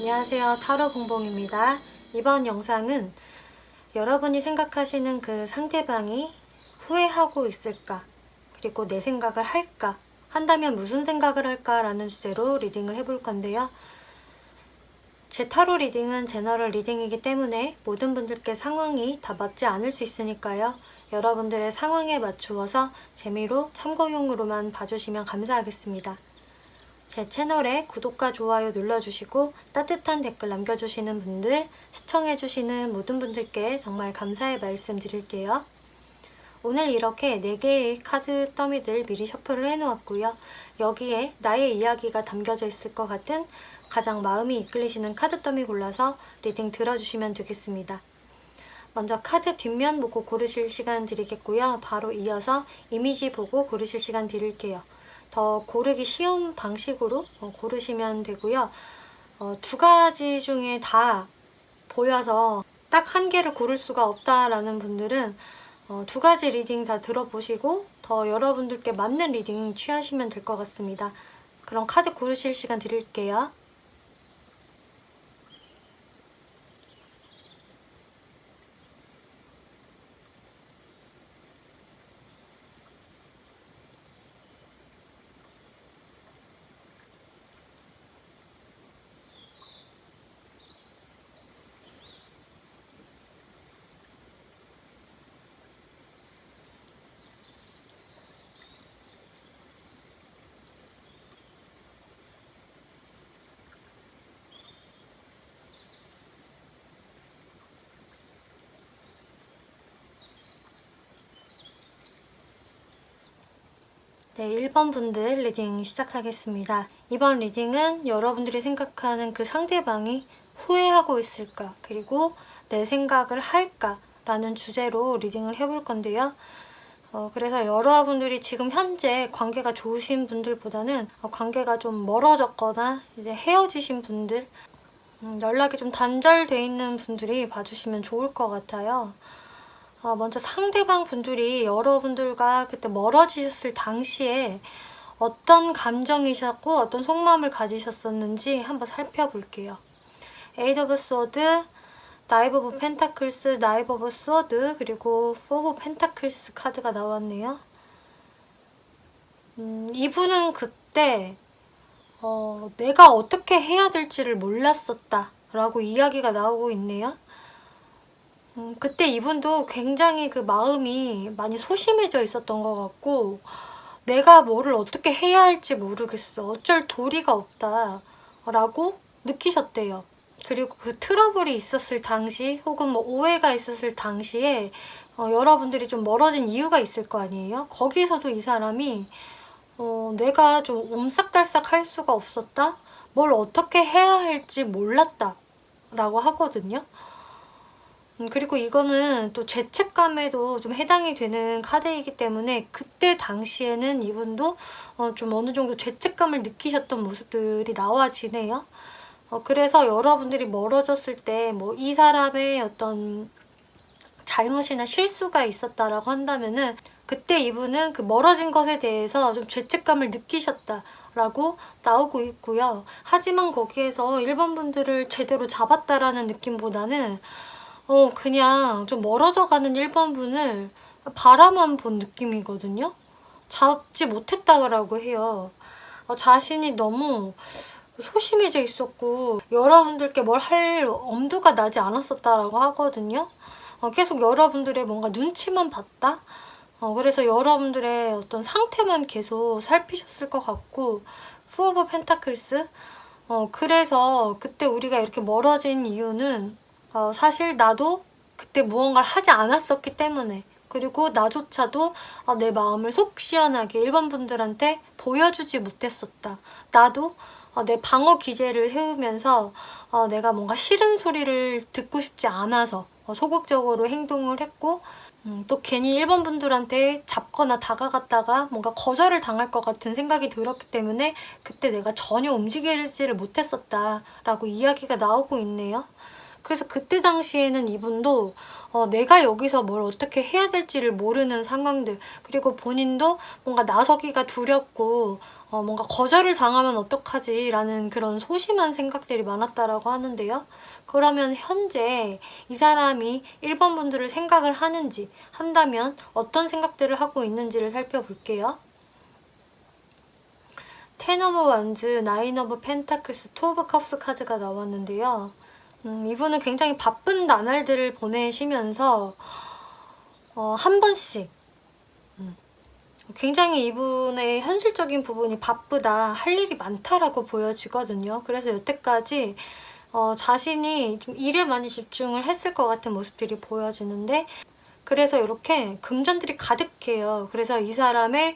안녕하세요. 타로 봉봉입니다. 이번 영상은 여러분이 생각하시는 그 상대방이 후회하고 있을까? 그리고 내 생각을 할까? 한다면 무슨 생각을 할까? 라는 주제로 리딩을 해볼 건데요. 제 타로 리딩은 제너럴 리딩이기 때문에 모든 분들께 상황이 다 맞지 않을 수 있으니까요. 여러분들의 상황에 맞추어서 재미로 참고용으로만 봐주시면 감사하겠습니다. 제 채널에 구독과 좋아요 눌러주시고 따뜻한 댓글 남겨주시는 분들, 시청해주시는 모든 분들께 정말 감사의 말씀 드릴게요. 오늘 이렇게 4개의 카드 더미들 미리 셔플을 해놓았고요. 여기에 나의 이야기가 담겨져 있을 것 같은 가장 마음이 이끌리시는 카드 더미 골라서 리딩 들어주시면 되겠습니다. 먼저 카드 뒷면 보고 고르실 시간 드리겠고요. 바로 이어서 이미지 보고 고르실 시간 드릴게요. 더 고르기 쉬운 방식으로 고르시면 되고요. 2가지 중에 다 보여서 딱 한 개를 고를 수가 없다라는 분들은 2가지 리딩 다 들어보시고 더 여러분들께 맞는 리딩 취하시면 될 것 같습니다. 그럼 카드 고르실 시간 드릴게요. 네, 1번 분들 리딩 시작하겠습니다. 이번 리딩은 여러분들이 생각하는 그 상대방이 후회하고 있을까, 그리고 내 생각을 할까 라는 주제로 리딩을 해볼 건데요. 그래서 여러분들이 지금 현재 관계가 좋으신 분들보다는 관계가 좀 멀어졌거나 이제 헤어지신 분들, 연락이 좀 단절돼 있는 분들이 봐주시면 좋을 것 같아요. 먼저 상대방 분들이 여러분들과 그때 멀어지셨을 당시에 어떤 감정이셨고 어떤 속마음을 가지셨었는지 한번 살펴볼게요. 에이드 오브 소드, 나이브 오브 펜타클스, 나이브 오브 소드, 그리고 포 오브 펜타클스 카드가 나왔네요. 이분은 그때 내가 어떻게 해야 될지를 몰랐었다 라고 이야기가 나오고 있네요. 그때 이분도 굉장히 그 마음이 많이 소심해져 있었던 것 같고, 내가 뭐를 어떻게 해야 할지 모르겠어, 어쩔 도리가 없다 라고 느끼셨대요. 그리고 그 트러블이 있었을 당시 혹은 뭐 오해가 있었을 당시에 여러분들이 좀 멀어진 이유가 있을 거 아니에요. 거기서도 이 사람이 내가 좀 옴싹달싹 할 수가 없었다, 뭘 어떻게 해야 할지 몰랐다 라고 하거든요. 그리고 이거는 또 죄책감에도 좀 해당이 되는 카드이기 때문에 그때 당시에는 이분도 좀 어느 정도 죄책감을 느끼셨던 모습들이 나와지네요. 그래서 여러분들이 멀어졌을 때 뭐 이 사람의 어떤 잘못이나 실수가 있었다라고 한다면은 그때 이분은 그 멀어진 것에 대해서 좀 죄책감을 느끼셨다라고 나오고 있고요. 하지만 거기에서 1번 분들을 제대로 잡았다라는 느낌보다는 그냥 좀 멀어져 가는 1번 분을 바라만 본 느낌이거든요. 잡지 못했다고 해요. 자신이 너무 소심해져 있었고 여러분들께 뭘 할 엄두가 나지 않았었다라고 하거든요. 계속 여러분들의 뭔가 눈치만 봤다? 그래서 여러분들의 어떤 상태만 계속 살피셨을 것 같고, 포 오브 펜타클스? 그래서 그때 우리가 이렇게 멀어진 이유는 사실 나도 그때 무언가를 하지 않았었기 때문에, 그리고 나조차도 내 마음을 속 시원하게 1번 분들한테 보여주지 못했었다. 나도 내 방어 기제를 세우면서 내가 뭔가 싫은 소리를 듣고 싶지 않아서 소극적으로 행동을 했고, 또 괜히 1번 분들한테 잡거나 다가갔다가 뭔가 거절을 당할 것 같은 생각이 들었기 때문에 그때 내가 전혀 움직이지를 못했었다라고 이야기가 나오고 있네요. 그래서 그때 당시에는 이분도 내가 여기서 뭘 어떻게 해야 될지를 모르는 상황들, 그리고 본인도 뭔가 나서기가 두렵고 뭔가 거절을 당하면 어떡하지 라는 그런 소심한 생각들이 많았다라고 하는데요. 그러면 현재 이 사람이 1번 분들을 생각을 하는지, 한다면 어떤 생각들을 하고 있는지를 살펴볼게요. 텐 오브 완즈, 나인 오브 펜타클스, 투 오브 컵스 카드가 나왔는데요. 이분은 굉장히 바쁜 나날들을 보내시면서 한 번씩 굉장히 이분의 현실적인 부분이 바쁘다, 할 일이 많다라고 보여지거든요. 그래서 여태까지 자신이 좀 일에 많이 집중을 했을 것 같은 모습들이 보여지는데, 그래서 이렇게 금전들이 가득해요. 그래서 이 사람의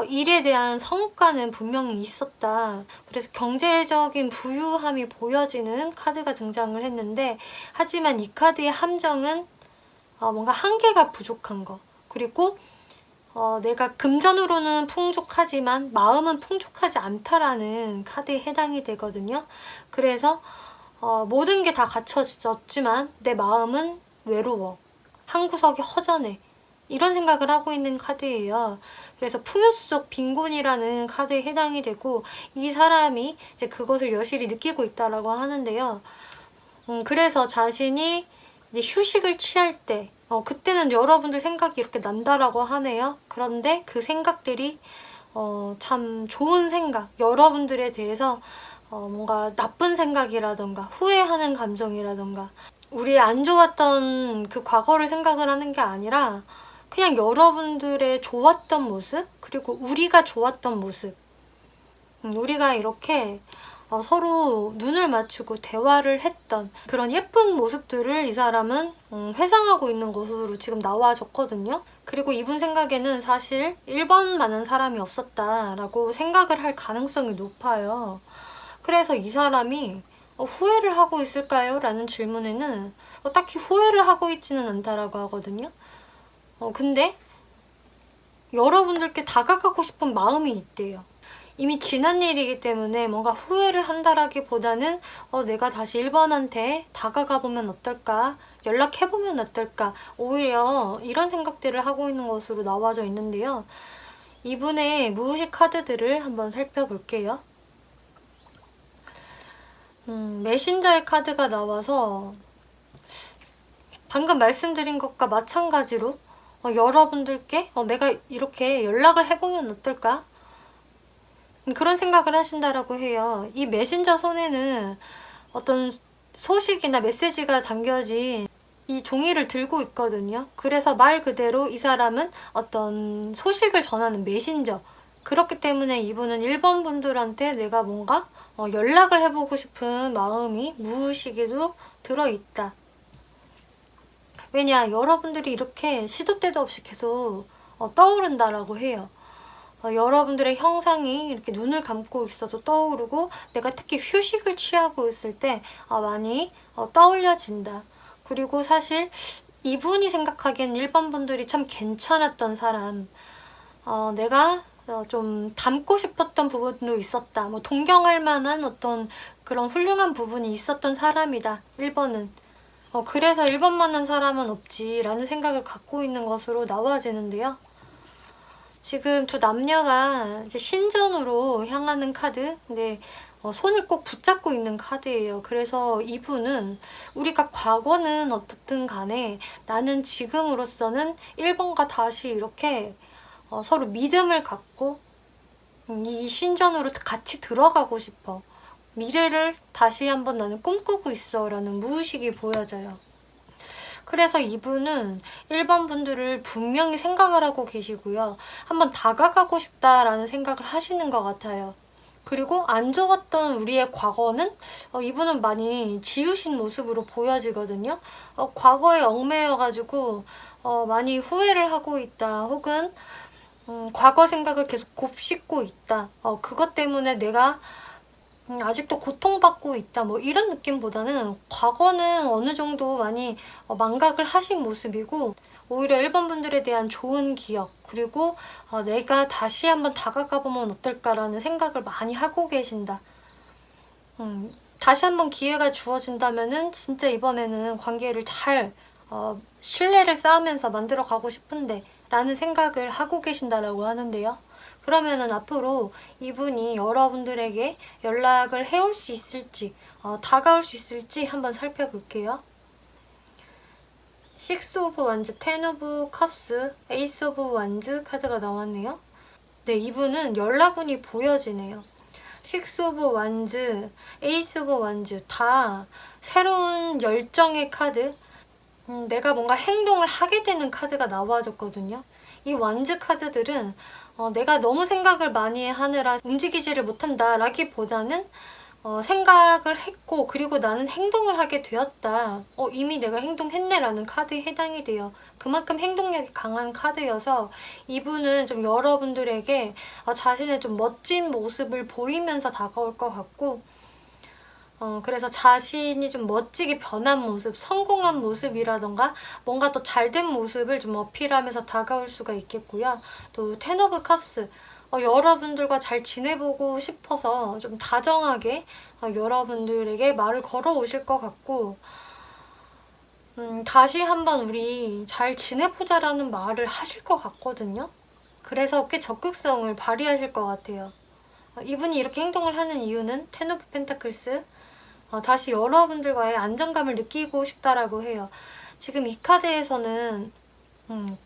일에 대한 성과는 분명히 있었다. 그래서 경제적인 부유함이 보여지는 카드가 등장을 했는데, 하지만 이 카드의 함정은 뭔가 한계가 부족한 거, 그리고 내가 금전으로는 풍족하지만 마음은 풍족하지 않다라는 카드에 해당이 되거든요. 그래서 모든 게 다 갖춰졌지만 내 마음은 외로워, 한 구석이 허전해, 이런 생각을 하고 있는 카드예요. 그래서 풍요 속 빈곤이라는 카드에 해당이 되고, 이 사람이 이제 그것을 여실히 느끼고 있다라고 하는데요. 그래서 자신이 이제 휴식을 취할 때 그때는 여러분들 생각이 이렇게 난다라고 하네요. 그런데 그 생각들이 참 좋은 생각, 여러분들에 대해서 뭔가 나쁜 생각이라던가 후회하는 감정이라던가 우리의 안 좋았던 그 과거를 생각을 하는 게 아니라 그냥 여러분들의 좋았던 모습, 그리고 우리가 좋았던 모습, 우리가 이렇게 서로 눈을 맞추고 대화를 했던 그런 예쁜 모습들을 이 사람은 회상하고 있는 것으로 지금 나와졌거든요. 그리고 이분 생각에는 사실 1번만은 사람이 없었다라고 생각을 할 가능성이 높아요. 그래서 이 사람이 후회를 하고 있을까요? 라는 질문에는 딱히 후회를 하고 있지는 않다라고 하거든요. 근데 여러분들께 다가가고 싶은 마음이 있대요. 이미 지난 일이기 때문에 뭔가 후회를 한다라기보다는 내가 다시 1번한테 다가가보면 어떨까? 연락해보면 어떨까? 오히려 이런 생각들을 하고 있는 것으로 나와져 있는데요. 이분의 무의식 카드들을 한번 살펴볼게요. 메신저의 카드가 나와서 방금 말씀드린 것과 마찬가지로 여러분들께 내가 이렇게 연락을 해보면 어떨까? 그런 생각을 하신다라고 해요. 이 메신저 손에는 어떤 소식이나 메시지가 담겨진 이 종이를 들고 있거든요. 그래서 말 그대로 이 사람은 어떤 소식을 전하는 메신저, 그렇기 때문에 이분은 1번 분들한테 내가 뭔가 연락을 해보고 싶은 마음이 무의식에도 들어있다. 왜냐, 여러분들이 이렇게 시도 때도 없이 계속 떠오른다라고 해요. 여러분들의 형상이 이렇게 눈을 감고 있어도 떠오르고, 내가 특히 휴식을 취하고 있을 때 많이 떠올려진다. 그리고 사실 이분이 생각하기엔 1번 분들이 참 괜찮았던 사람, 내가 좀 닮고 싶었던 부분도 있었다, 뭐 동경할 만한 어떤 그런 훌륭한 부분이 있었던 사람이다 1번은. 그래서 1번만한 사람은 없지 라는 생각을 갖고 있는 것으로 나와지는데요. 지금 두 남녀가 이제 신전으로 향하는 카드, 근데 손을 꼭 붙잡고 있는 카드예요. 그래서 이분은 우리가 과거는 어떻든 간에 나는 지금으로서는 1번과 다시 이렇게 서로 믿음을 갖고 이 신전으로 같이 들어가고 싶어, 미래를 다시 한번 나는 꿈꾸고 있어 라는 무의식이 보여져요. 그래서 이분은 1번 분들을 분명히 생각을 하고 계시고요. 한번 다가가고 싶다라는 생각을 하시는 것 같아요. 그리고 안 좋았던 우리의 과거는 이분은 많이 지우신 모습으로 보여지거든요. 과거에 얽매여가지고 많이 후회를 하고 있다, 혹은 과거 생각을 계속 곱씹고 있다, 그것 때문에 내가 아직도 고통받고 있다, 뭐 이런 느낌보다는 과거는 어느 정도 많이 망각을 하신 모습이고, 오히려 1번 분들에 대한 좋은 기억, 그리고 내가 다시 한번 다가가 보면 어떨까라는 생각을 많이 하고 계신다. 다시 한번 기회가 주어진다면은 진짜 이번에는 관계를 잘 신뢰를 쌓으면서 만들어 가고 싶은데 라는 생각을 하고 계신다라고 하는데요. 그러면은 앞으로 이분이 여러분들에게 연락을 해올 수 있을지, 다가올 수 있을지 한번 살펴볼게요. 식스 오브 완즈, 텐 오브 컵스, 에이스 오브 완즈 카드가 나왔네요. 네, 이분은 연락운이 보여지네요. 식스 오브 완즈, 에이스 오브 완즈 다 새로운 열정의 카드, 내가 뭔가 행동을 하게 되는 카드가 나와줬거든요. 이 완즈 카드들은 내가 너무 생각을 많이 하느라 움직이지를 못한다 라기보다는 생각을 했고 그리고 나는 행동을 하게 되었다. 이미 내가 행동했네 라는 카드에 해당이 돼요. 그만큼 행동력이 강한 카드여서 이분은 좀 여러분들에게 자신의 좀 멋진 모습을 보이면서 다가올 것 같고 그래서 자신이 좀 멋지게 변한 모습, 성공한 모습이라던가 뭔가 더 잘된 모습을 좀 어필하면서 다가올 수가 있겠고요. 또 텐 오브 컵스, 여러분들과 잘 지내보고 싶어서 좀 다정하게 여러분들에게 말을 걸어오실 것 같고 다시 한번 우리 잘 지내보자라는 말을 하실 것 같거든요. 그래서 꽤 적극성을 발휘하실 것 같아요. 이분이 이렇게 행동을 하는 이유는 텐 오브 펜타클스, 다시 여러분들과의 안정감을 느끼고 싶다라고 해요. 지금 이 카드에서는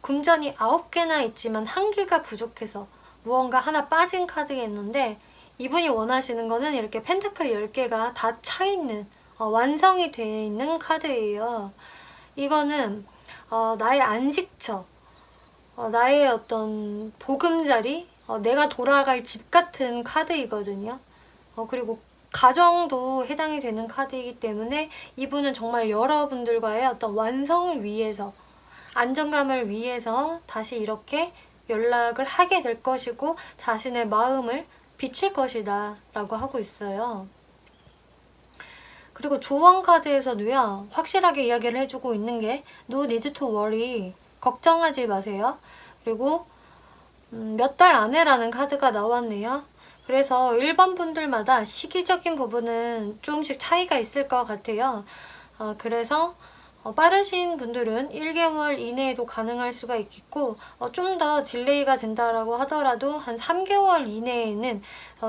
금전이 9개나 있지만 1개가 부족해서 무언가 하나 빠진 카드였는데 이분이 원하시는 거는 이렇게 펜타클이 10개가 다 차있는 완성이 되어 있는 카드예요. 이거는 나의 안식처, 나의 어떤 보금자리, 내가 돌아갈 집 같은 카드이거든요. 그리고 가정도 해당이 되는 카드이기 때문에 이분은 정말 여러분들과의 어떤 완성을 위해서, 안정감을 위해서 다시 이렇게 연락을 하게 될 것이고 자신의 마음을 비칠 것이다 라고 하고 있어요. 그리고 조언 카드에서도요, 확실하게 이야기를 해주고 있는 게 No need to worry, 걱정하지 마세요. 그리고 몇 달 안에라는 카드가 나왔네요. 그래서 1번 분들마다 시기적인 부분은 조금씩 차이가 있을 것 같아요. 그래서 빠르신 분들은 1개월 이내에도 가능할 수가 있겠고 좀 더 딜레이가 된다라고 하더라도 한 3개월 이내에는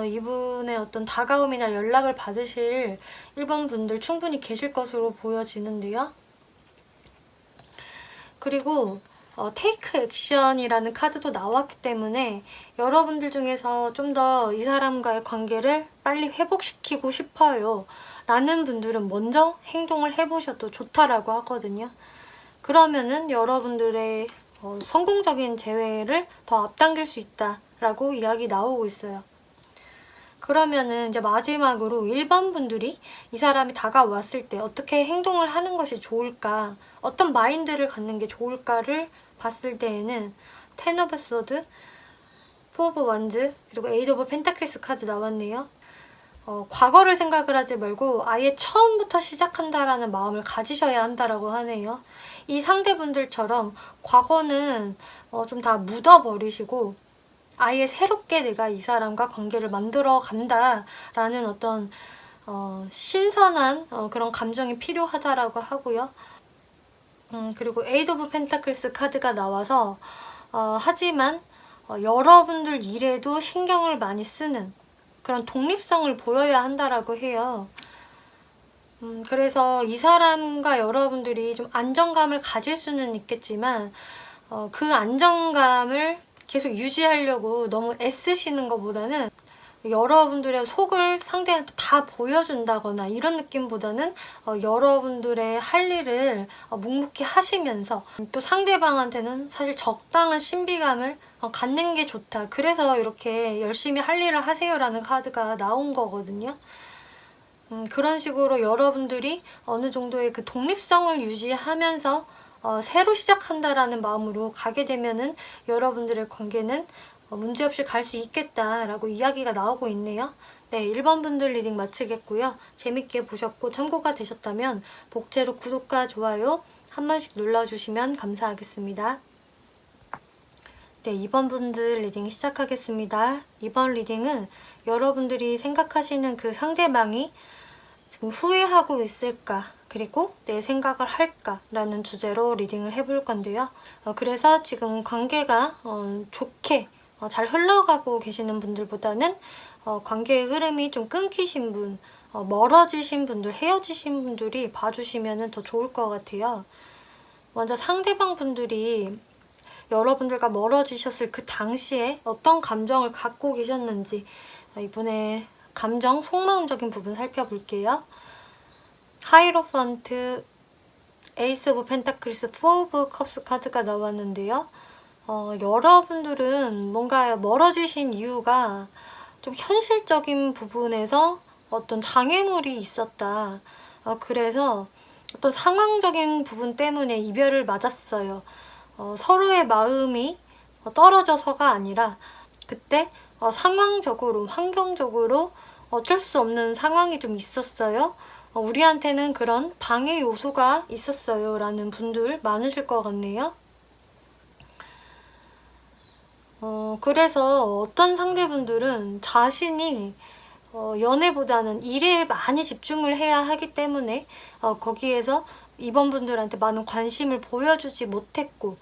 이분의 어떤 다가옴이나 연락을 받으실 1번 분들 충분히 계실 것으로 보여지는데요. 그리고 테이크 액션이라는 카드도 나왔기 때문에 여러분들 중에서 좀 더 이 사람과의 관계를 빨리 회복시키고 싶어요 라는 분들은 먼저 행동을 해보셔도 좋다라고 하거든요. 그러면은 여러분들의 성공적인 재회를 더 앞당길 수 있다라고 이야기 나오고 있어요. 그러면은 이제 마지막으로 1번 분들이 이 사람이 다가왔을 때 어떻게 행동을 하는 것이 좋을까, 어떤 마인드를 갖는 게 좋을까를 봤을 때에는 텐 오브 소드, 포 오브 완즈, 그리고 에이드 오브 펜타클스 카드 나왔네요. 과거를 생각을 하지 말고 아예 처음부터 시작한다라는 마음을 가지셔야 한다라고 하네요. 이 상대분들처럼 과거는 좀 다 묻어버리시고 아예 새롭게 내가 이 사람과 관계를 만들어 간다라는 어떤 신선한 그런 감정이 필요하다라고 하고요. 그리고 에이드 오브 펜타클스 카드가 나와서 하지만 여러분들 일에도 신경을 많이 쓰는 그런 독립성을 보여야 한다라고 해요. 그래서 이 사람과 여러분들이 좀 안정감을 가질 수는 있겠지만 그 안정감을 계속 유지하려고 너무 애쓰시는 것보다는 여러분들의 속을 상대한테 다 보여준다거나 이런 느낌보다는 여러분들의 할 일을 묵묵히 하시면서 또 상대방한테는 사실 적당한 신비감을 갖는 게 좋다. 그래서 이렇게 열심히 할 일을 하세요라는 카드가 나온 거거든요. 그런 식으로 여러분들이 어느 정도의 그 독립성을 유지하면서 새로 시작한다라는 마음으로 가게 되면은 여러분들의 관계는 문제없이 갈 수 있겠다라고 이야기가 나오고 있네요. 네, 1번 분들 리딩 마치겠고요. 재밌게 보셨고 참고가 되셨다면 복제로 구독과 좋아요 한 번씩 눌러주시면 감사하겠습니다. 네, 2번 분들 리딩 시작하겠습니다. 이번 리딩은 여러분들이 생각하시는 그 상대방이 지금 후회하고 있을까, 그리고 내 생각을 할까 라는 주제로 리딩을 해볼 건데요. 그래서 지금 관계가 좋게 잘 흘러가고 계시는 분들보다는 관계의 흐름이 좀 끊기신 분, 멀어지신 분들, 헤어지신 분들이 봐주시면 더 좋을 것 같아요. 먼저 상대방 분들이 여러분들과 멀어지셨을 그 당시에 어떤 감정을 갖고 계셨는지 이번에 감정, 속마음적인 부분 살펴볼게요. 하이로펀트, 에이스 오브 펜타클스, 포 오브 컵스 카드가 나왔는데요. 여러분들은 뭔가 멀어지신 이유가 좀 현실적인 부분에서 어떤 장애물이 있었다. 그래서 어떤 상황적인 부분 때문에 이별을 맞았어요. 서로의 마음이 떨어져서가 아니라 그때 상황적으로, 환경적으로 어쩔 수 없는 상황이 좀 있었어요. 우리한테는 그런 방해 요소가 있었어요 라는 분들 많으실 것 같네요. 그래서 어떤 상대분들은 자신이 연애보다는 일에 많이 집중을 해야 하기 때문에 거기에서 이번 분들한테 많은 관심을 보여주지 못했고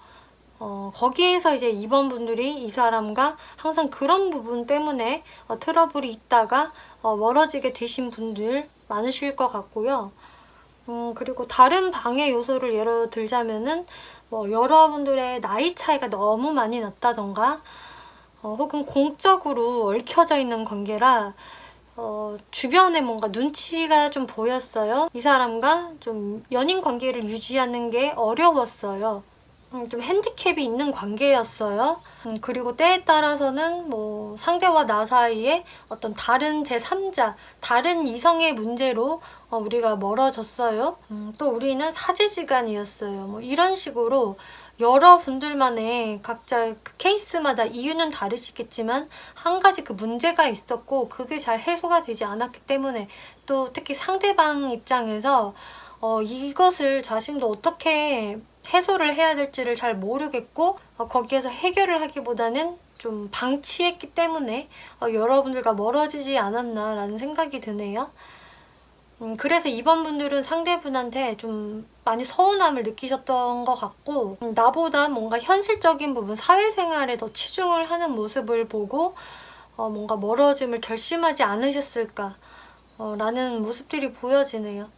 거기에서 이제 이번 분들이 이 사람과 항상 그런 부분 때문에 트러블이 있다가 멀어지게 되신 분들 많으실 것 같고요. 그리고 다른 방해 요소를 예로 들자면은 여러분들의 나이 차이가 너무 많이 났다던가 혹은 공적으로 얽혀져 있는 관계라 주변에 뭔가 눈치가 좀 보였어요. 이 사람과 좀 연인 관계를 유지하는 게 어려웠어요. 좀 핸디캡이 있는 관계였어요. 그리고 때에 따라서는 뭐 상대와 나 사이에 어떤 다른 제3자, 다른 이성의 문제로 우리가 멀어졌어요. 또 우리는 사제지간이었어요. 뭐 이런 식으로 여러분들만의 각자 그 케이스마다 이유는 다르시겠지만 한 가지 그 문제가 있었고 그게 잘 해소가 되지 않았기 때문에 또 특히 상대방 입장에서 이것을 자신도 어떻게 해소를 해야 될지를 잘 모르겠고 거기에서 해결을 하기보다는 좀 방치했기 때문에 여러분들과 멀어지지 않았나라는 생각이 드네요. 그래서 이번 분들은 상대분한테 좀 많이 서운함을 느끼셨던 것 같고 나보다 뭔가 현실적인 부분, 사회생활에 더 치중을 하는 모습을 보고 뭔가 멀어짐을 결심하지 않으셨을까 라는 모습들이 보여지네요.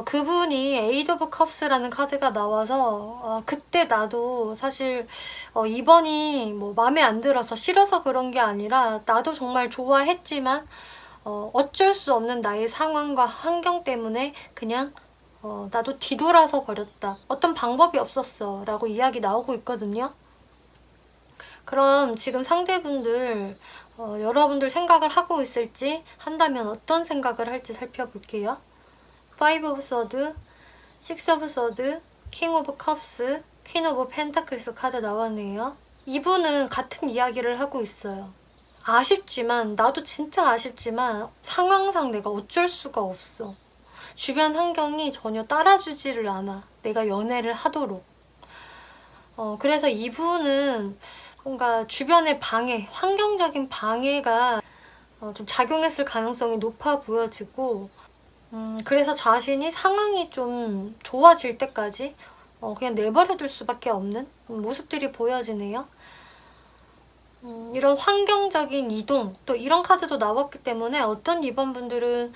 그분이 에이드 오브 컵스라는 카드가 나와서 그때 나도 사실 이번이 뭐 마음에 안 들어서 싫어서 그런 게 아니라 나도 정말 좋아했지만 어쩔 수 없는 나의 상황과 환경 때문에 그냥 나도 뒤돌아서 버렸다. 어떤 방법이 없었어 라고 이야기 나오고 있거든요. 그럼 지금 상대분들 여러분들 생각을 하고 있을지 한다면 어떤 생각을 할지 살펴볼게요. 5 오브 서드, 6 오브 서드, 킹 오브 컵스, 퀸 오브 펜타클스 카드 나왔네요. 이분은 같은 이야기를 하고 있어요. 아쉽지만, 나도 진짜 아쉽지만 상황상 내가 어쩔 수가 없어. 주변 환경이 전혀 따라주지를 않아. 내가 연애를 하도록. 그래서 이분은 뭔가 주변의 방해, 환경적인 방해가 좀 작용했을 가능성이 높아 보여지고 그래서 자신이 상황이 좀 좋아질 때까지 그냥 내버려둘 수밖에 없는 모습들이 보여지네요. 이런 환경적인 이동, 또 이런 카드도 나왔기 때문에 어떤 이번 분들은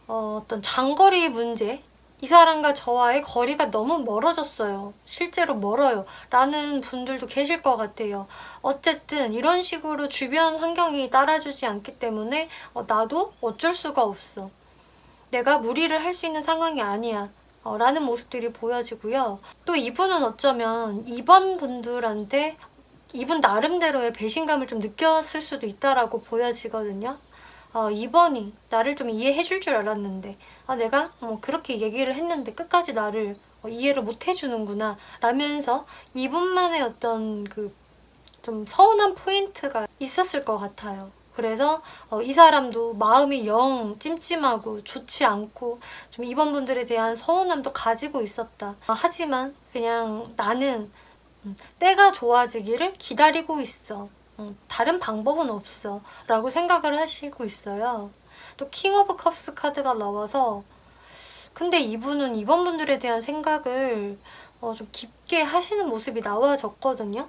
어떤 장거리 문제, 이 사람과 저와의 거리가 너무 멀어졌어요. 실제로 멀어요. 라는 분들도 계실 것 같아요. 어쨌든 이런 식으로 주변 환경이 따라주지 않기 때문에 나도 어쩔 수가 없어. 내가 무리를 할 수 있는 상황이 아니야. 라는 모습들이 보여지고요. 또 이분은 어쩌면 이번 분들한테 이분 나름대로의 배신감을 좀 느꼈을 수도 있다라고 보여지거든요. 이번이 나를 좀 이해해줄 줄 알았는데 내가 그렇게 얘기를 했는데 끝까지 나를 이해를 못 해주는구나 라면서 이분만의 어떤 그 좀 서운한 포인트가 있었을 것 같아요. 그래서 이 사람도 마음이 영 찜찜하고 좋지 않고 좀 이번 분들에 대한 서운함도 가지고 있었다. 하지만 그냥 나는 때가 좋아지기를 기다리고 있어. 다른 방법은 없어. 라고 생각을 하시고 있어요. 또 킹 오브 컵스 카드가 나와서 근데 이분은 이번 분들에 대한 생각을 좀 깊게 하시는 모습이 나와졌거든요.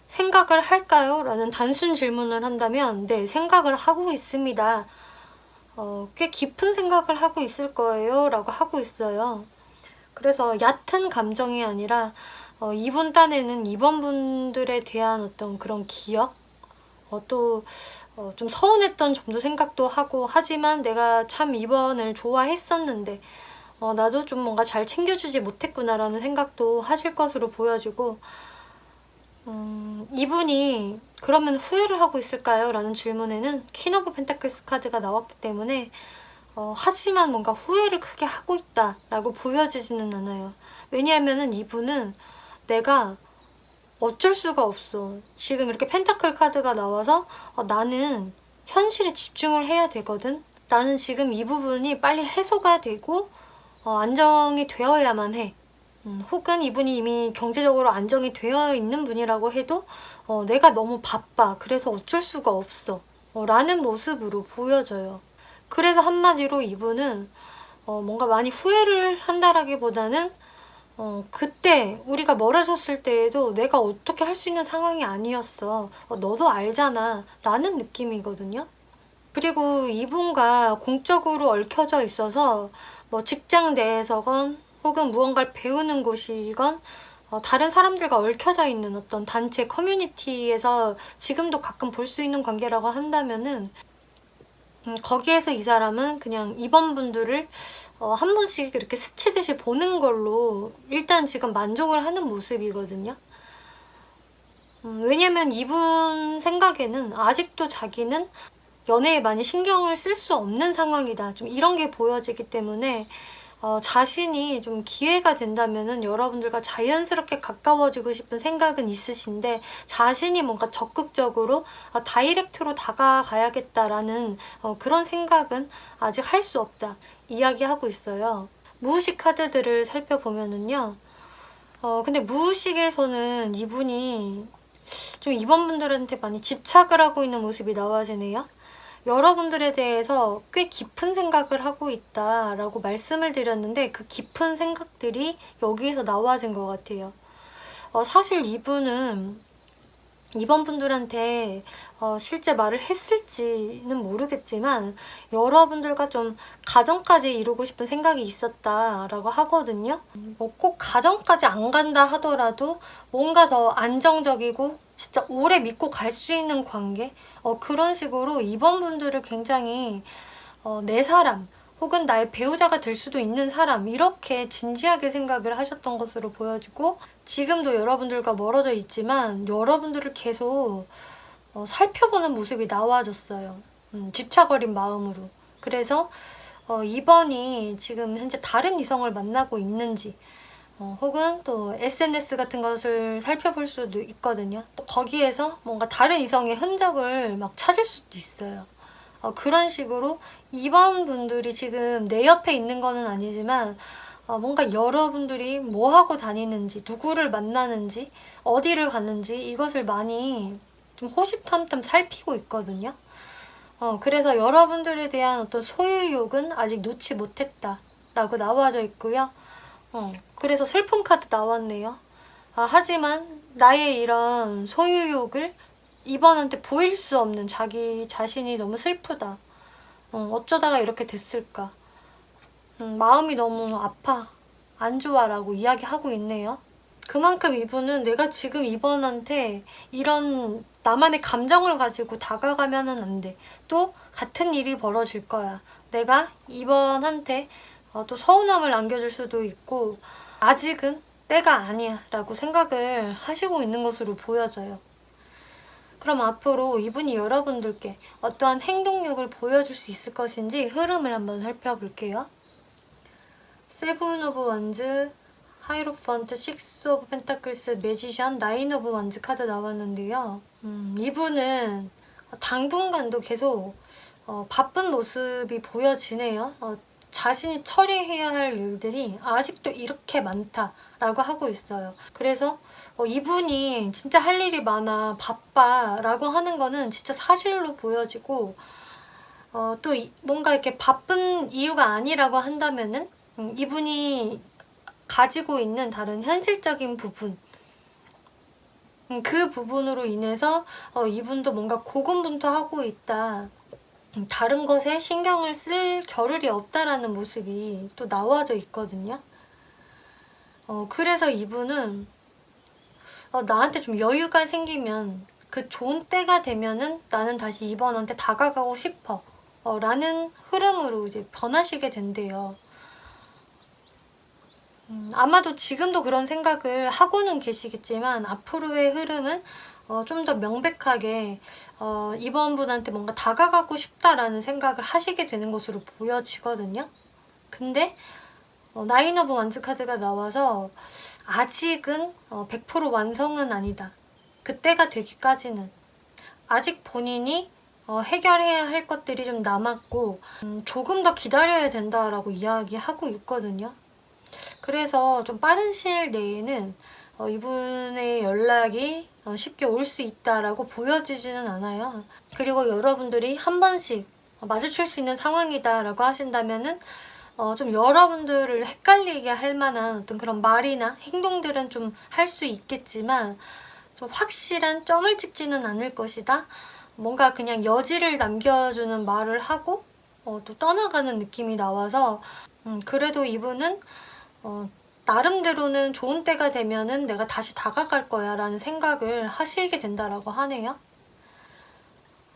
생각을 할까요? 라는 단순 질문을 한다면 네, 생각을 하고 있습니다. 꽤 깊은 생각을 하고 있을 거예요 라고 하고 있어요. 그래서 얕은 감정이 아니라 이번 딴에는 이번 분들에 대한 어떤 그런 기억, 또 좀 서운했던 점도 생각도 하고, 하지만 내가 참 이번을 좋아했었는데 나도 좀 뭔가 잘 챙겨주지 못했구나라는 생각도 하실 것으로 보여지고, 이분이 그러면 후회를 하고 있을까요? 라는 질문에는 퀸 오브 펜타클스 카드가 나왔기 때문에 하지만 뭔가 후회를 크게 하고 있다 라고 보여지지는 않아요. 왜냐하면은 이분은 내가 어쩔 수가 없어. 지금 이렇게 펜타클 카드가 나와서 나는 현실에 집중을 해야 되거든. 나는 지금 이 부분이 빨리 해소가 되고 안정이 되어야만 해. 혹은 이분이 이미 경제적으로 안정이 되어 있는 분이라고 해도 내가 너무 바빠. 그래서 어쩔 수가 없어. 라는 모습으로 보여져요. 그래서 한마디로 이분은 뭔가 많이 후회를 한다라기보다는 그때 우리가 멀어졌을 때에도 내가 어떻게 할 수 있는 상황이 아니었어. 너도 알잖아. 라는 느낌이거든요. 그리고 이분과 공적으로 얽혀져 있어서 뭐 직장 내에서건 혹은 무언가를 배우는 곳이건 다른 사람들과 얽혀져 있는 어떤 단체 커뮤니티에서 지금도 가끔 볼 수 있는 관계라고 한다면은 거기에서 이 사람은 그냥 이번 분들을 한 번씩 이렇게 스치듯이 보는 걸로 일단 지금 만족을 하는 모습이거든요. 왜냐면 이분 생각에는 아직도 자기는 연애에 많이 신경을 쓸 수 없는 상황이다. 좀 이런 게 보여지기 때문에 자신이 좀 기회가 된다면은 여러분들과 자연스럽게 가까워지고 싶은 생각은 있으신데 자신이 뭔가 적극적으로 다이렉트로 다가가야겠다라는 그런 생각은 아직 할 수 없다. 이야기하고 있어요. 무의식 카드들을 살펴보면은요. 근데 무의식에서는 이분이 좀 이번 분들한테 많이 집착을 하고 있는 모습이 나와지네요. 여러분들에 대해서 꽤 깊은 생각을 하고 있다라고 말씀을 드렸는데 그 깊은 생각들이 여기에서 나와진 것 같아요. 사실 이분은 이번 분들한테 실제 말을 했을지는 모르겠지만 여러분들과 좀 가정까지 이루고 싶은 생각이 있었다라고 하거든요. 꼭 가정까지 안 간다 하더라도 뭔가 더 안정적이고 진짜 오래 믿고 갈 수 있는 관계? 그런 식으로 이번 분들을 굉장히 내 사람 혹은 나의 배우자가 될 수도 있는 사람 이렇게 진지하게 생각을 하셨던 것으로 보여지고 지금도 여러분들과 멀어져 있지만 여러분들을 계속 살펴보는 모습이 나와졌어요. 집착 어린 마음으로. 그래서 이번이 지금 현재 다른 이성을 만나고 있는지 혹은 또 SNS 같은 것을 살펴볼 수도 있거든요. 또 거기에서 뭔가 다른 이성의 흔적을 막 찾을 수도 있어요. 그런 식으로 이번 분들이 지금 내 옆에 있는 거는 아니지만 뭔가 여러분들이 뭐 하고 다니는지, 누구를 만나는지, 어디를 가는지 이것을 많이 좀 호시탐탐 살피고 있거든요. 그래서 여러분들에 대한 어떤 소유욕은 아직 놓지 못했다 라고 나와져 있고요. 그래서 슬픔 카드 나왔네요. 하지만 나의 이런 소유욕을 이번한테 보일 수 없는 자기 자신이 너무 슬프다. 어쩌다가 이렇게 됐을까. 마음이 너무 아파. 안 좋아 라고 이야기하고 있네요. 그만큼 이분은 내가 지금 이번한테 이런 나만의 감정을 가지고 다가가면은 안 돼. 또 같은 일이 벌어질 거야. 내가 이번한테 또 서운함을 안겨줄 수도 있고 아직은 때가 아니야 라고 생각을 하시고 있는 것으로 보여져요. 그럼 앞으로 이분이 여러분들께 어떠한 행동력을 보여줄 수 있을 것인지 흐름을 한번 살펴볼게요. 세븐 오브 원즈, 하이로펀트, 식스 오브 펜타클스, 매지션, 나인 오브 원즈 카드 나왔는데요. 이분은 당분간도 계속 바쁜 모습이 보여지네요. 자신이 처리해야 할 일들이 아직도 이렇게 많다라고 하고 있어요. 그래서 이분이 진짜 할 일이 많아, 바빠 라고 하는 거는 진짜 사실로 보여지고 또 뭔가 이렇게 바쁜 이유가 아니라고 한다면은 이분이 가지고 있는 다른 현실적인 부분 그 부분으로 인해서 이분도 뭔가 고군분투하고 있다. 다른 것에 신경을 쓸 겨를이 없다라는 모습이 또 나와져 있거든요. 그래서 이분은 나한테 좀 여유가 생기면 그 좋은 때가 되면은 나는 다시 이번한테 다가가고 싶어 라는 흐름으로 이제 변하시게 된대요. 아마도 지금도 그런 생각을 하고는 계시겠지만 앞으로의 흐름은 좀 더 명백하게 이번 분한테 뭔가 다가가고 싶다라는 생각을 하시게 되는 것으로 보여지거든요. 근데 나인 오브 완즈 카드가 나와서 아직은 100% 완성은 아니다. 그때가 되기까지는 아직 본인이 해결해야 할 것들이 좀 남았고 조금 더 기다려야 된다라고 이야기하고 있거든요. 그래서 좀 빠른 시일 내에는 이분의 연락이 쉽게 올 수 있다라고 보여지지는 않아요. 그리고 여러분들이 한 번씩 마주칠 수 있는 상황이다라고 하신다면은 좀 여러분들을 헷갈리게 할 만한 어떤 그런 말이나 행동들은 좀 할 수 있겠지만 좀 확실한 점을 찍지는 않을 것이다. 뭔가 그냥 여지를 남겨주는 말을 하고 또 떠나가는 느낌이 나와서 그래도 이분은 나름대로는 좋은 때가 되면은 내가 다시 다가갈 거야 라는 생각을 하시게 된다라고 하네요.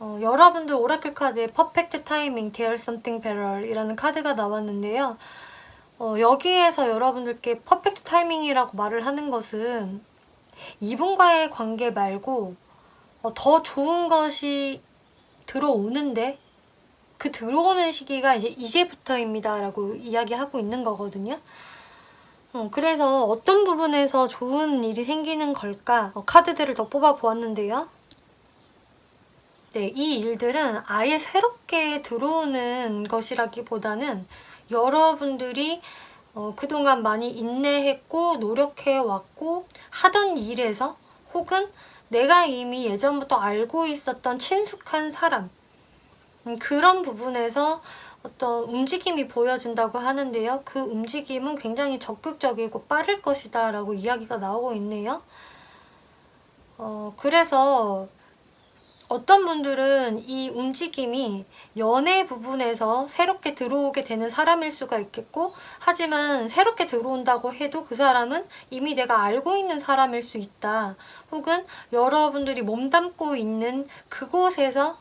여러분들 오라클 카드에 Perfect Timing, There's Something Better 이라는 카드가 나왔는데요. 여기에서 여러분들께 퍼펙트 타이밍이라고 말을 하는 것은 이분과의 관계 말고 더 좋은 것이 들어오는데 그 들어오는 시기가 이제 이제부터입니다 라고 이야기하고 있는 거거든요. 그래서 어떤 부분에서 좋은 일이 생기는 걸까 카드들을 더 뽑아 보았는데요. 네, 이 일들은 아예 새롭게 들어오는 것이라기보다는 여러분들이 그동안 많이 인내했고 노력해왔고 하던 일에서 혹은 내가 이미 예전부터 알고 있었던 친숙한 사람 그런 부분에서 어떤 움직임이 보여진다고 하는데요. 그 움직임은 굉장히 적극적이고 빠를 것이다 라고 이야기가 나오고 있네요. 그래서 어떤 분들은 이 움직임이 연애 부분에서 새롭게 들어오게 되는 사람일 수가 있겠고 하지만 새롭게 들어온다고 해도 그 사람은 이미 내가 알고 있는 사람일 수 있다. 혹은 여러분들이 몸담고 있는 그곳에서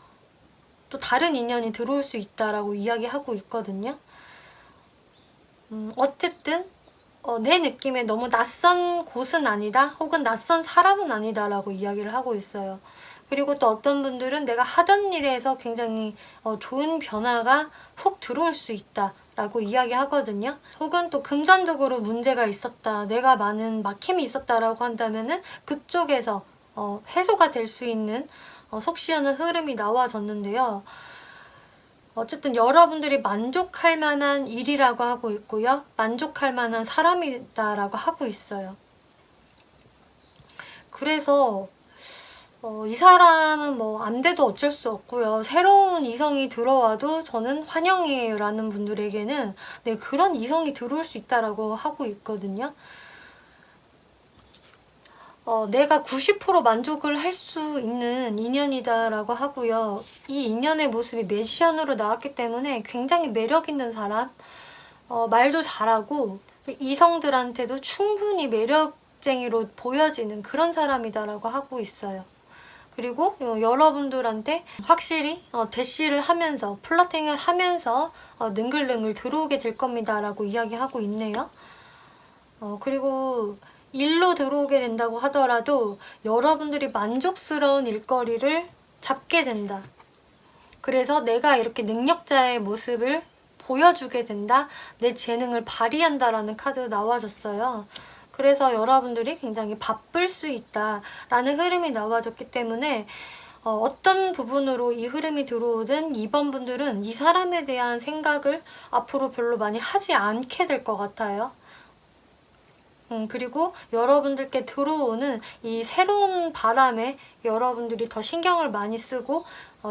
또 다른 인연이 들어올 수 있다라고 이야기하고 있거든요. 어쨌든 내 느낌에 너무 낯선 곳은 아니다 혹은 낯선 사람은 아니다 라고 이야기를 하고 있어요. 그리고 또 어떤 분들은 내가 하던 일에서 굉장히 좋은 변화가 훅 들어올 수 있다 라고 이야기하거든요. 혹은 또 금전적으로 문제가 있었다, 내가 많은 막힘이 있었다라고 한다면은 그쪽에서 해소가 될 수 있는 속 시원한 흐름이 나와졌는데요. 어쨌든 여러분들이 만족할 만한 일이라고 하고 있고요. 만족할 만한 사람이다라고 하고 있어요. 그래서 이 사람은 뭐 안 돼도 어쩔 수 없고요. 새로운 이성이 들어와도 저는 환영이에요 라는 분들에게는 네, 그런 이성이 들어올 수 있다라고 하고 있거든요. 내가 90% 만족을 할 수 있는 인연이다 라고 하고요. 이 인연의 모습이 매지션으로 나왔기 때문에 굉장히 매력 있는 사람, 말도 잘하고 이성들한테도 충분히 매력쟁이로 보여지는 그런 사람이다 라고 하고 있어요. 그리고 여러분들한테 확실히 대시를 하면서 플러팅을 하면서 능글능글 들어오게 될 겁니다 라고 이야기하고 있네요. 그리고 일로 들어오게 된다고 하더라도 여러분들이 만족스러운 일거리를 잡게 된다. 그래서 내가 이렇게 능력자의 모습을 보여주게 된다. 내 재능을 발휘한다라는 카드 나와줬어요. 그래서 여러분들이 굉장히 바쁠 수 있다라는 흐름이 나와줬기 때문에 어떤 부분으로 이 흐름이 들어오든 이번 분들은 이 사람에 대한 생각을 앞으로 별로 많이 하지 않게 될 것 같아요. 그리고 여러분들께 들어오는 이 새로운 바람에 여러분들이 더 신경을 많이 쓰고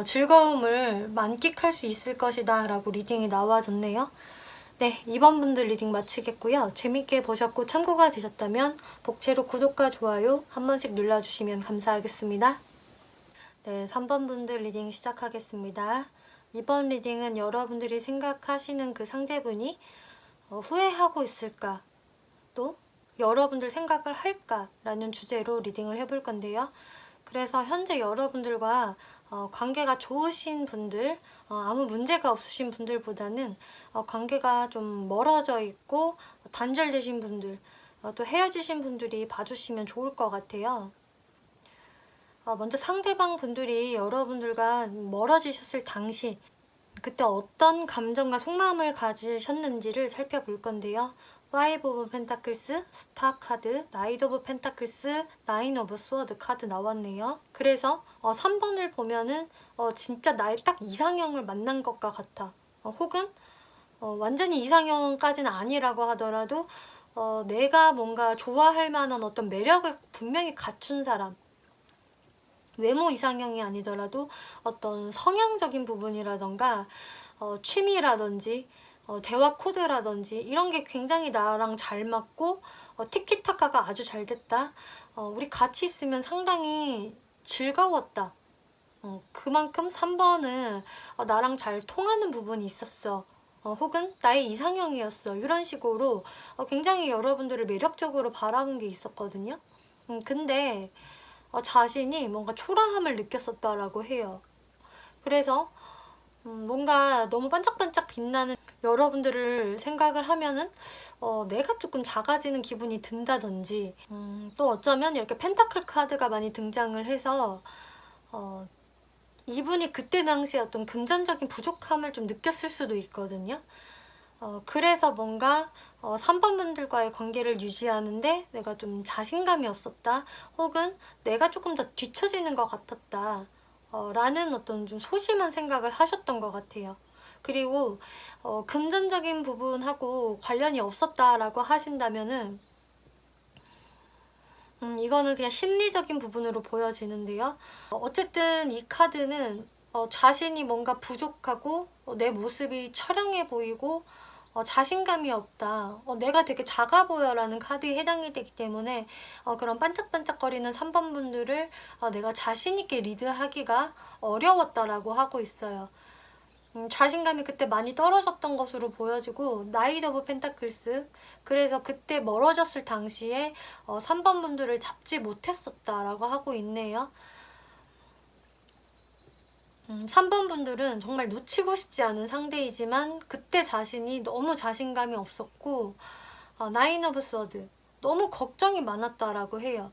즐거움을 만끽할 수 있을 것이다 라고 리딩이 나와졌네요. 네, 2번 분들 리딩 마치겠고요. 재밌게 보셨고 참고가 되셨다면 복채로 구독과 좋아요 한 번씩 눌러주시면 감사하겠습니다. 네, 3번 분들 리딩 시작하겠습니다. 이번 리딩은 여러분들이 생각하시는 그 상대분이 후회하고 있을까? 또 여러분들 생각을 할까? 라는 주제로 리딩을 해볼 건데요. 그래서 현재 여러분들과 관계가 좋으신 분들, 아무 문제가 없으신 분들보다는 관계가 좀 멀어져 있고 단절되신 분들, 또 헤어지신 분들이 봐주시면 좋을 것 같아요. 먼저 상대방 분들이 여러분들과 멀어지셨을 당시 그때 어떤 감정과 속마음을 가지셨는지를 살펴볼 건데요. 5 오브 펜타클스, 스타 카드, 나이트 오브 펜타클스, 나인 오브 스워드 카드 나왔네요. 그래서 3번을 보면은 진짜 나의 딱 이상형을 만난 것과 같아. 혹은 완전히 이상형까지는 아니라고 하더라도 내가 뭔가 좋아할 만한 어떤 매력을 분명히 갖춘 사람, 외모 이상형이 아니더라도 어떤 성향적인 부분이라던가 취미라든지 대화 코드라든지 이런 게 굉장히 나랑 잘 맞고 티키타카가 아주 잘 됐다. 우리 같이 있으면 상당히 즐거웠다. 그만큼 3번은 나랑 잘 통하는 부분이 있었어. 혹은 나의 이상형이었어. 이런 식으로 굉장히 여러분들을 매력적으로 바라본 게 있었거든요. 근데 자신이 뭔가 초라함을 느꼈었다라고 해요. 그래서 뭔가 너무 반짝반짝 빛나는 여러분들을 생각을 하면은 내가 조금 작아지는 기분이 든다든지 또 어쩌면 이렇게 펜타클 카드가 많이 등장을 해서 이분이 그때 당시에 어떤 금전적인 부족함을 좀 느꼈을 수도 있거든요. 그래서 뭔가 3번 분들과의 관계를 유지하는데 내가 좀 자신감이 없었다. 혹은 내가 조금 더 뒤처지는 것 같았다. 라는 어떤 좀 소심한 생각을 하셨던 것 같아요. 그리고 금전적인 부분하고 관련이 없었다라고 하신다면은 이거는 그냥 심리적인 부분으로 보여지는데요. 어쨌든 이 카드는 자신이 뭔가 부족하고 내 모습이 처량해 보이고 자신감이 없다. 내가 되게 작아 보여라는 카드에 해당이 되기 때문에 그런 반짝반짝거리는 3번 분들을 내가 자신 있게 리드하기가 어려웠다라고 하고 있어요. 자신감이 그때 많이 떨어졌던 것으로 보여지고 나이트 오브 펜타클스, 그래서 그때 멀어졌을 당시에 3번 분들을 잡지 못했었다라고 하고 있네요. 3번 분들은 정말 놓치고 싶지 않은 상대이지만 그때 자신이 너무 자신감이 없었고 나인 오브 서드 너무 걱정이 많았다라고 해요.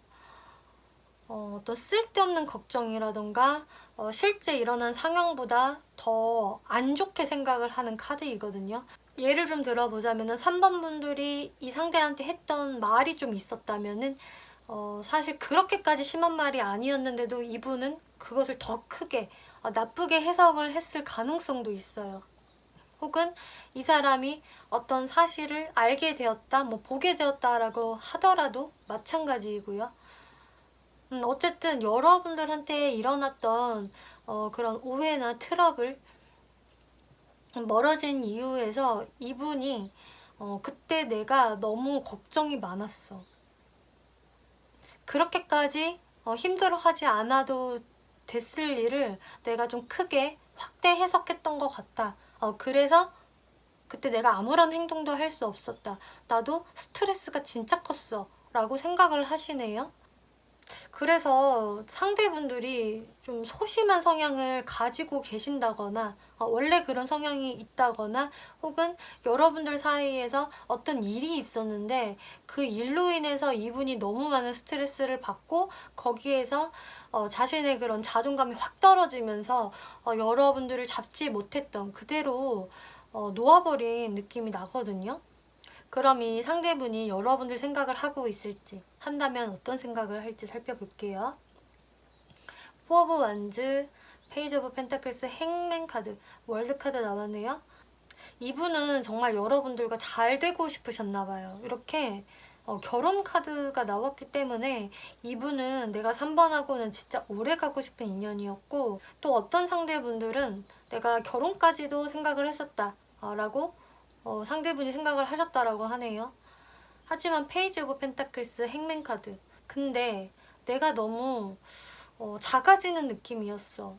어떤 쓸데없는 걱정이라던가 실제 일어난 상황보다 더 안 좋게 생각을 하는 카드이거든요. 예를 좀 들어보자면 3번 분들이 이 상대한테 했던 말이 좀 있었다면은 사실 그렇게까지 심한 말이 아니었는데도 이분은 그것을 더 크게 나쁘게 해석을 했을 가능성도 있어요. 혹은 이 사람이 어떤 사실을 알게 되었다, 뭐 보게 되었다라고 하더라도 마찬가지이고요. 어쨌든 여러분들한테 일어났던 그런 오해나 트러블, 멀어진 이유에서 이분이 그때 내가 너무 걱정이 많았어. 그렇게까지 힘들어하지 않아도 됐을 일을 내가 좀 크게 확대 해석했던 것 같다. 그래서 그때 내가 아무런 행동도 할 수 없었다. 나도 스트레스가 진짜 컸어. 라고 생각을 하시네요. 그래서 상대분들이 좀 소심한 성향을 가지고 계신다거나 원래 그런 성향이 있다거나 혹은 여러분들 사이에서 어떤 일이 있었는데 그 일로 인해서 이분이 너무 많은 스트레스를 받고 거기에서 자신의 그런 자존감이 확 떨어지면서 여러분들을 잡지 못했던 그대로 놓아버린 느낌이 나거든요. 그럼 이 상대분이 여러분들 생각을 하고 있을지 한다면 어떤 생각을 할지 살펴볼게요. 4 오브 완즈, 페이지 오브 펜타클스, 행맨 카드, 월드 카드 나왔네요. 이분은 정말 여러분들과 잘 되고 싶으셨나봐요. 이렇게 결혼 카드가 나왔기 때문에 이분은 내가 3번하고는 진짜 오래 가고 싶은 인연이었고 또 어떤 상대분들은 내가 결혼까지도 생각을 했었다 라고 상대분이 생각을 하셨다라고 하네요. 하지만 페이지 오브 펜타클스 행맨 카드. 근데 내가 너무 작아지는 느낌이었어.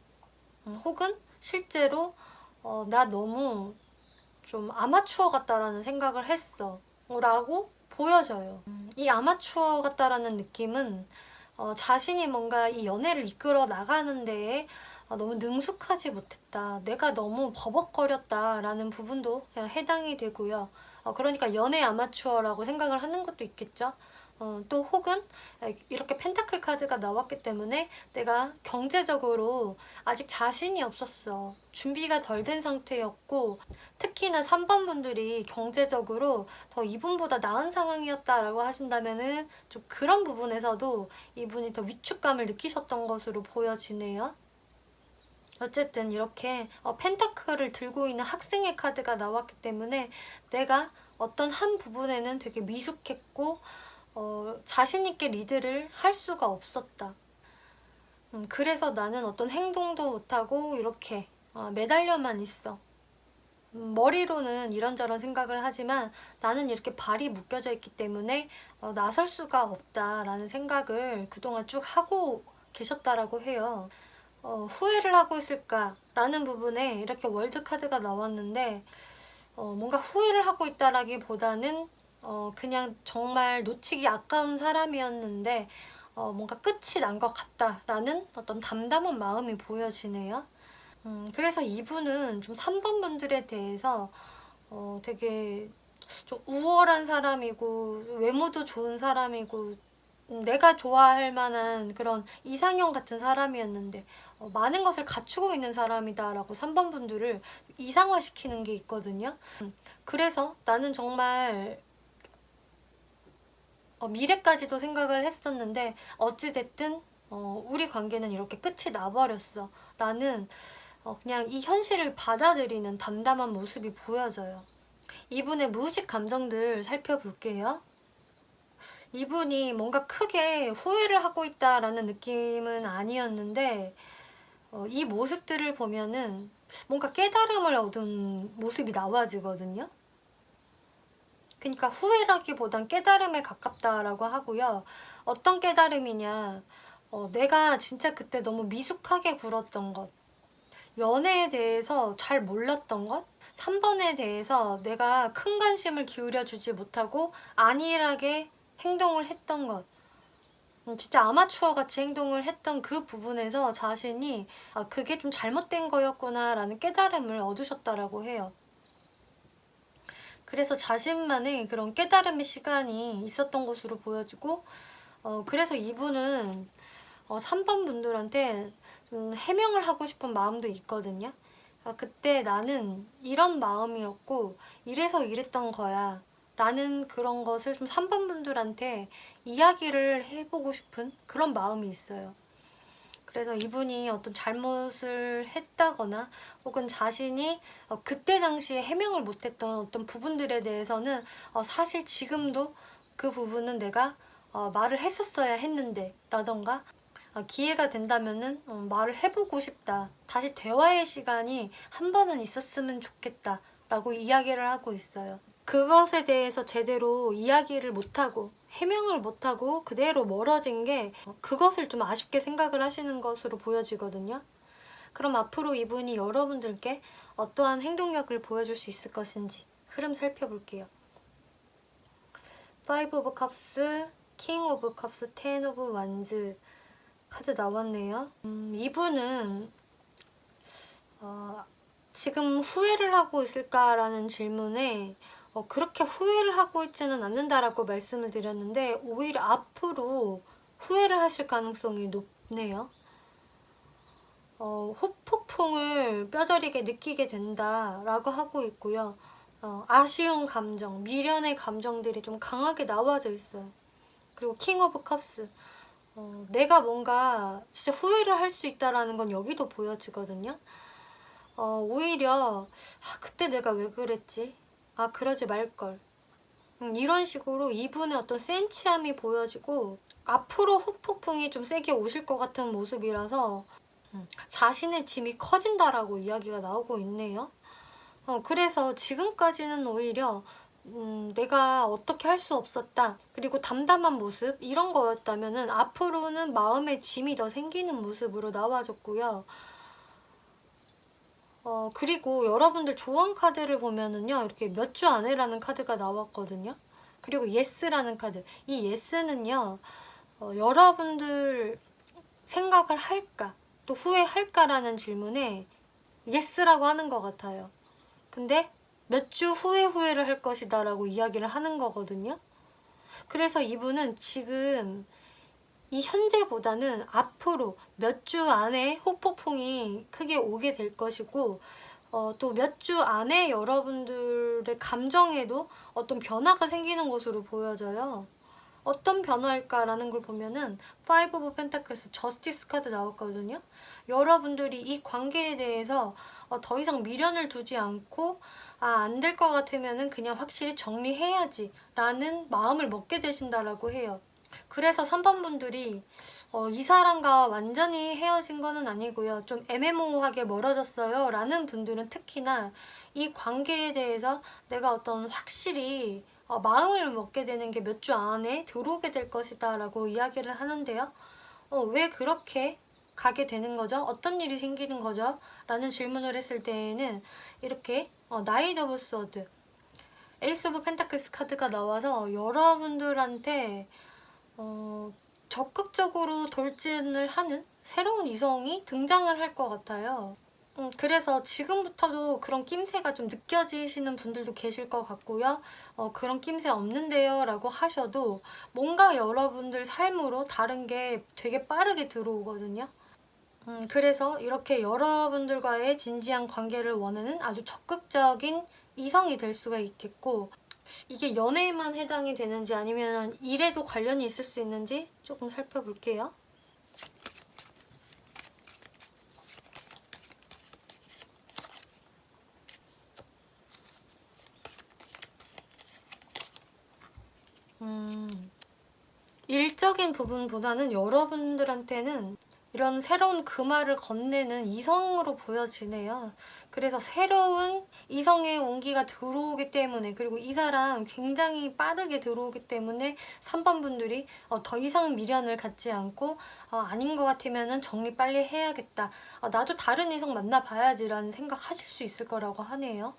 혹은 실제로 나 너무 좀 아마추어 같다라는 생각을 했어. 라고 보여져요. 이 아마추어 같다라는 느낌은 자신이 뭔가 이 연애를 이끌어 나가는 데에 너무 능숙하지 못했다. 내가 너무 버벅거렸다라는 부분도 해당이 되고요. 그러니까 연애 아마추어라고 생각을 하는 것도 있겠죠. 또 혹은 이렇게 펜타클 카드가 나왔기 때문에 내가 경제적으로 아직 자신이 없었어. 준비가 덜 된 상태였고 특히나 3번 분들이 경제적으로 더 이분보다 나은 상황이었다라고 하신다면은 좀 그런 부분에서도 이분이 더 위축감을 느끼셨던 것으로 보여지네요. 어쨌든 이렇게 펜타클을 들고 있는 학생의 카드가 나왔기 때문에 내가 어떤 한 부분에는 되게 미숙했고 자신있게 리드를 할 수가 없었다. 그래서 나는 어떤 행동도 못하고 이렇게 매달려만 있어. 머리로는 이런저런 생각을 하지만 나는 이렇게 발이 묶여져 있기 때문에 나설 수가 없다라는 생각을 그동안 쭉 하고 계셨다라고 해요. 후회를 하고 있을까라는 부분에 이렇게 월드카드가 나왔는데 뭔가 후회를 하고 있다라기보다는 그냥 정말 놓치기 아까운 사람이었는데 뭔가 끝이 난 것 같다라는 어떤 담담한 마음이 보여지네요. 그래서 이분은 좀 3번 분들에 대해서 되게 좀 우월한 사람이고 외모도 좋은 사람이고 내가 좋아할 만한 그런 이상형 같은 사람이었는데 많은 것을 갖추고 있는 사람이다라고 3번 분들을 이상화시키는 게 있거든요. 그래서 나는 정말 미래까지도 생각을 했었는데 어찌됐든 우리 관계는 이렇게 끝이 나버렸어 라는 그냥 이 현실을 받아들이는 담담한 모습이 보여져요. 이분의 무의식 감정들 살펴볼게요. 이분이 뭔가 크게 후회를 하고 있다라는 느낌은 아니었는데 이 모습들을 보면은 뭔가 깨달음을 얻은 모습이 나와지거든요. 그러니까 후회라기보단 깨달음에 가깝다라고 하고요. 어떤 깨달음이냐, 내가 진짜 그때 너무 미숙하게 굴었던 것, 연애에 대해서 잘 몰랐던 것, 3번에 대해서 내가 큰 관심을 기울여주지 못하고 안일하게 행동을 했던 것, 진짜 아마추어 같이 행동을 했던 그 부분에서 자신이 그게 좀 잘못된 거였구나 라는 깨달음을 얻으셨다라고 해요. 그래서 자신만의 그런 깨달음의 시간이 있었던 것으로 보여지고 그래서 이분은 3번 분들한테 좀 해명을 하고 싶은 마음도 있거든요. 그때 나는 이런 마음이었고 이래서 이랬던 거야 라는 그런 것을 좀 3번 분들한테 이야기를 해보고 싶은 그런 마음이 있어요. 그래서 이분이 어떤 잘못을 했다거나 혹은 자신이 그때 당시에 해명을 못했던 어떤 부분들에 대해서는 사실 지금도 그 부분은 내가 말을 했었어야 했는데 라던가 기회가 된다면은 말을 해보고 싶다. 다시 대화의 시간이 한 번은 있었으면 좋겠다 라고 이야기를 하고 있어요. 그것에 대해서 제대로 이야기를 못하고 해명을 못하고 그대로 멀어진 게 그것을 좀 아쉽게 생각을 하시는 것으로 보여지거든요. 그럼 앞으로 이분이 여러분들께 어떠한 행동력을 보여줄 수 있을 것인지 흐름 살펴볼게요. 5 오브 컵스, 킹 오브 컵스, 10 오브 완즈 카드 나왔네요. 이분은 지금 후회를 하고 있을까라는 질문에 그렇게 후회를 하고 있지는 않는다라고 말씀을 드렸는데 오히려 앞으로 후회를 하실 가능성이 높네요. 후폭풍을 뼈저리게 느끼게 된다라고 하고 있고요. 아쉬운 감정, 미련의 감정들이 좀 강하게 나와져 있어요. 그리고 킹 오브 컵스, 내가 뭔가 진짜 후회를 할 수 있다라는 건 여기도 보여지거든요. 오히려 그때 내가 왜 그랬지? 그러지 말걸. 이런 식으로 이분의 어떤 센치함이 보여지고 앞으로 후폭풍이 좀 세게 오실 것 같은 모습이라서 자신의 짐이 커진다라고 이야기가 나오고 있네요. 그래서 지금까지는 오히려 내가 어떻게 할 수 없었다, 그리고 담담한 모습, 이런 거였다면은 앞으로는 마음의 짐이 더 생기는 모습으로 나와줬고요. 그리고 여러분들 조언 카드를 보면은요, 이렇게 몇 주 안에라는 카드가 나왔거든요. 그리고 예스라는 카드. 이 예스는요, 여러분들 생각을 할까, 또 후회할까라는 질문에 예스라고 하는 것 같아요. 근데 몇 주 후에 후회를 할 것이다 라고 이야기를 하는 거거든요. 그래서 이분은 지금 이 현재보다는 앞으로 몇 주 안에 후폭풍이 크게 오게 될 것이고, 또 몇 주 안에 여러분들의 감정에도 어떤 변화가 생기는 것으로 보여져요. 어떤 변화일까라는 걸 보면은 Five of Pentacles 저스티스 카드 나왔거든요. 여러분들이 이 관계에 대해서 더 이상 미련을 두지 않고, 안 될 것 같으면은 그냥 확실히 정리해야지 라는 마음을 먹게 되신다라고 해요. 그래서 3번 분들이 이 사람과 완전히 헤어진 거는 아니고요, 좀 애매모호하게 멀어졌어요 라는 분들은 특히나 이 관계에 대해서 내가 어떤 확실히 마음을 먹게 되는 게 몇 주 안에 들어오게 될 것이다 라고 이야기를 하는데요. 왜 그렇게 가게 되는 거죠? 어떤 일이 생기는 거죠? 라는 질문을 했을 때에는 이렇게 나이트 오브 소드, 에이스 오브 펜타클스 카드가 나와서 여러분들한테 적극적으로 돌진을 하는 새로운 이성이 등장을 할 것 같아요. 그래서 지금부터도 그런 낌새가 좀 느껴지시는 분들도 계실 것 같고요. 그런 낌새 없는데요 라고 하셔도 뭔가 여러분들 삶으로 다른 게 되게 빠르게 들어오거든요. 그래서 이렇게 여러분들과의 진지한 관계를 원하는 아주 적극적인 이성이 될 수가 있겠고, 이게 연애에만 해당이 되는지 아니면 일에도 관련이 있을 수 있는지 조금 살펴볼게요. 일적인 부분보다는 여러분들한테는 이런 새로운 금화를 건네는 이성으로 보여지네요. 그래서 새로운 이성의 온기가 들어오기 때문에, 그리고 이 사람 굉장히 빠르게 들어오기 때문에 3번 분들이 더 이상 미련을 갖지 않고 아닌 것 같으면 정리 빨리 해야겠다, 나도 다른 이성 만나봐야지라는 생각 하실 수 있을 거라고 하네요.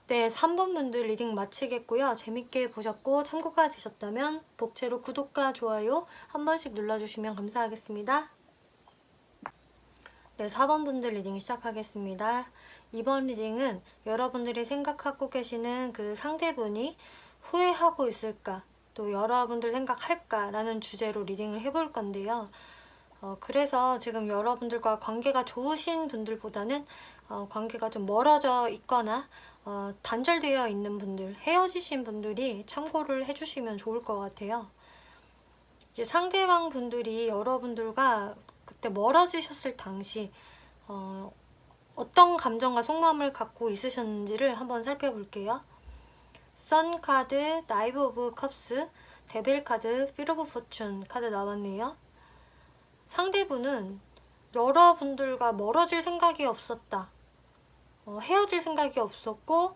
네, 3번 분들 리딩 마치겠고요. 재밌게 보셨고 참고가 되셨다면 복채로 구독과 좋아요 한 번씩 눌러주시면 감사하겠습니다. 네, 4번 분들 리딩 시작하겠습니다. 이번 리딩은 여러분들이 생각하고 계시는 그 상대분이 후회하고 있을까, 또 여러분들 생각할까 라는 주제로 리딩을 해볼 건데요. 그래서 지금 여러분들과 관계가 좋으신 분들보다는 관계가 좀 멀어져 있거나 단절되어 있는 분들, 헤어지신 분들이 참고를 해주시면 좋을 것 같아요. 이제 상대방 분들이 여러분들과 그때 멀어지셨을 당시 어떤 감정과 속마음을 갖고 있으셨는지를 한번 살펴볼게요. 선 카드, 나이브 오브 컵스, 데빌 카드, 필 오브 포춘 카드 나왔네요. 상대분은 여러분들과 멀어질 생각이 없었다, 헤어질 생각이 없었고,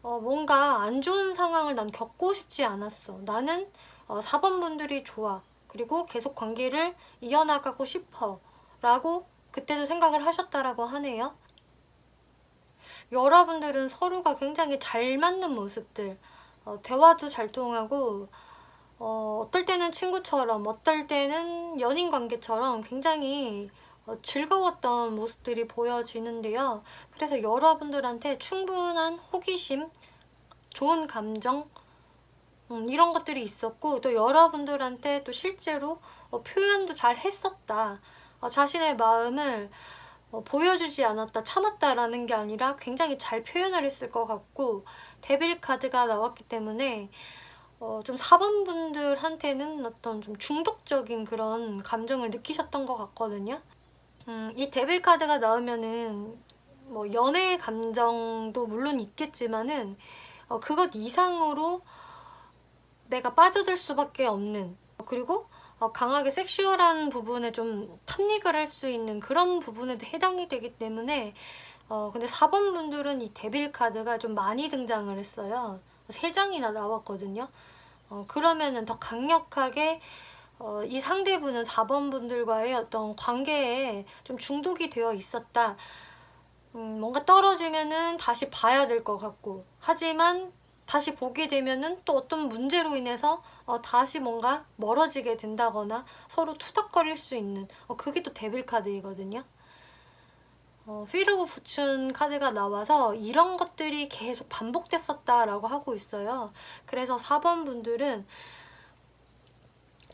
뭔가 안 좋은 상황을 난 겪고 싶지 않았어, 나는 4번 분들이 좋아, 그리고 계속 관계를 이어나가고 싶어 라고 그때도 생각을 하셨다라고 하네요. 여러분들은 서로가 굉장히 잘 맞는 모습들, 대화도 잘 통하고, 어떨 때는 친구처럼, 어떨 때는 연인 관계처럼 굉장히 즐거웠던 모습들이 보여지는데요. 그래서 여러분들한테 충분한 호기심, 좋은 감정, 이런 것들이 있었고, 또 여러분들한테 또 실제로 표현도 잘 했었다, 자신의 마음을 보여주지 않았다, 참았다라는 게 아니라 굉장히 잘 표현을 했을 것 같고, 데빌 카드가 나왔기 때문에 좀 4번 분들한테는 어떤 좀 중독적인 그런 감정을 느끼셨던 것 같거든요. 이 데빌 카드가 나오면은 뭐 연애의 감정도 물론 있겠지만은 그것 이상으로 내가 빠져들 수밖에 없는, 그리고 강하게 섹슈얼한 부분에 좀 탐닉을 할 수 있는 그런 부분에도 해당이 되기 때문에 근데 4번 분들은 이 데빌 카드가 좀 많이 등장을 했어요. 3장이나 나왔거든요. 그러면은 더 강력하게 이 상대분은 4번 분들과의 어떤 관계에 좀 중독이 되어 있었다. 뭔가 떨어지면은 다시 봐야 될 것 같고, 하지만 다시 보게 되면은 또 어떤 문제로 인해서 다시 뭔가 멀어지게 된다거나 서로 투닥거릴 수 있는 그게 또 데빌 카드이거든요. 휠 오브 포춘 카드가 나와서 이런 것들이 계속 반복됐었다라고 하고 있어요. 그래서 4번 분들은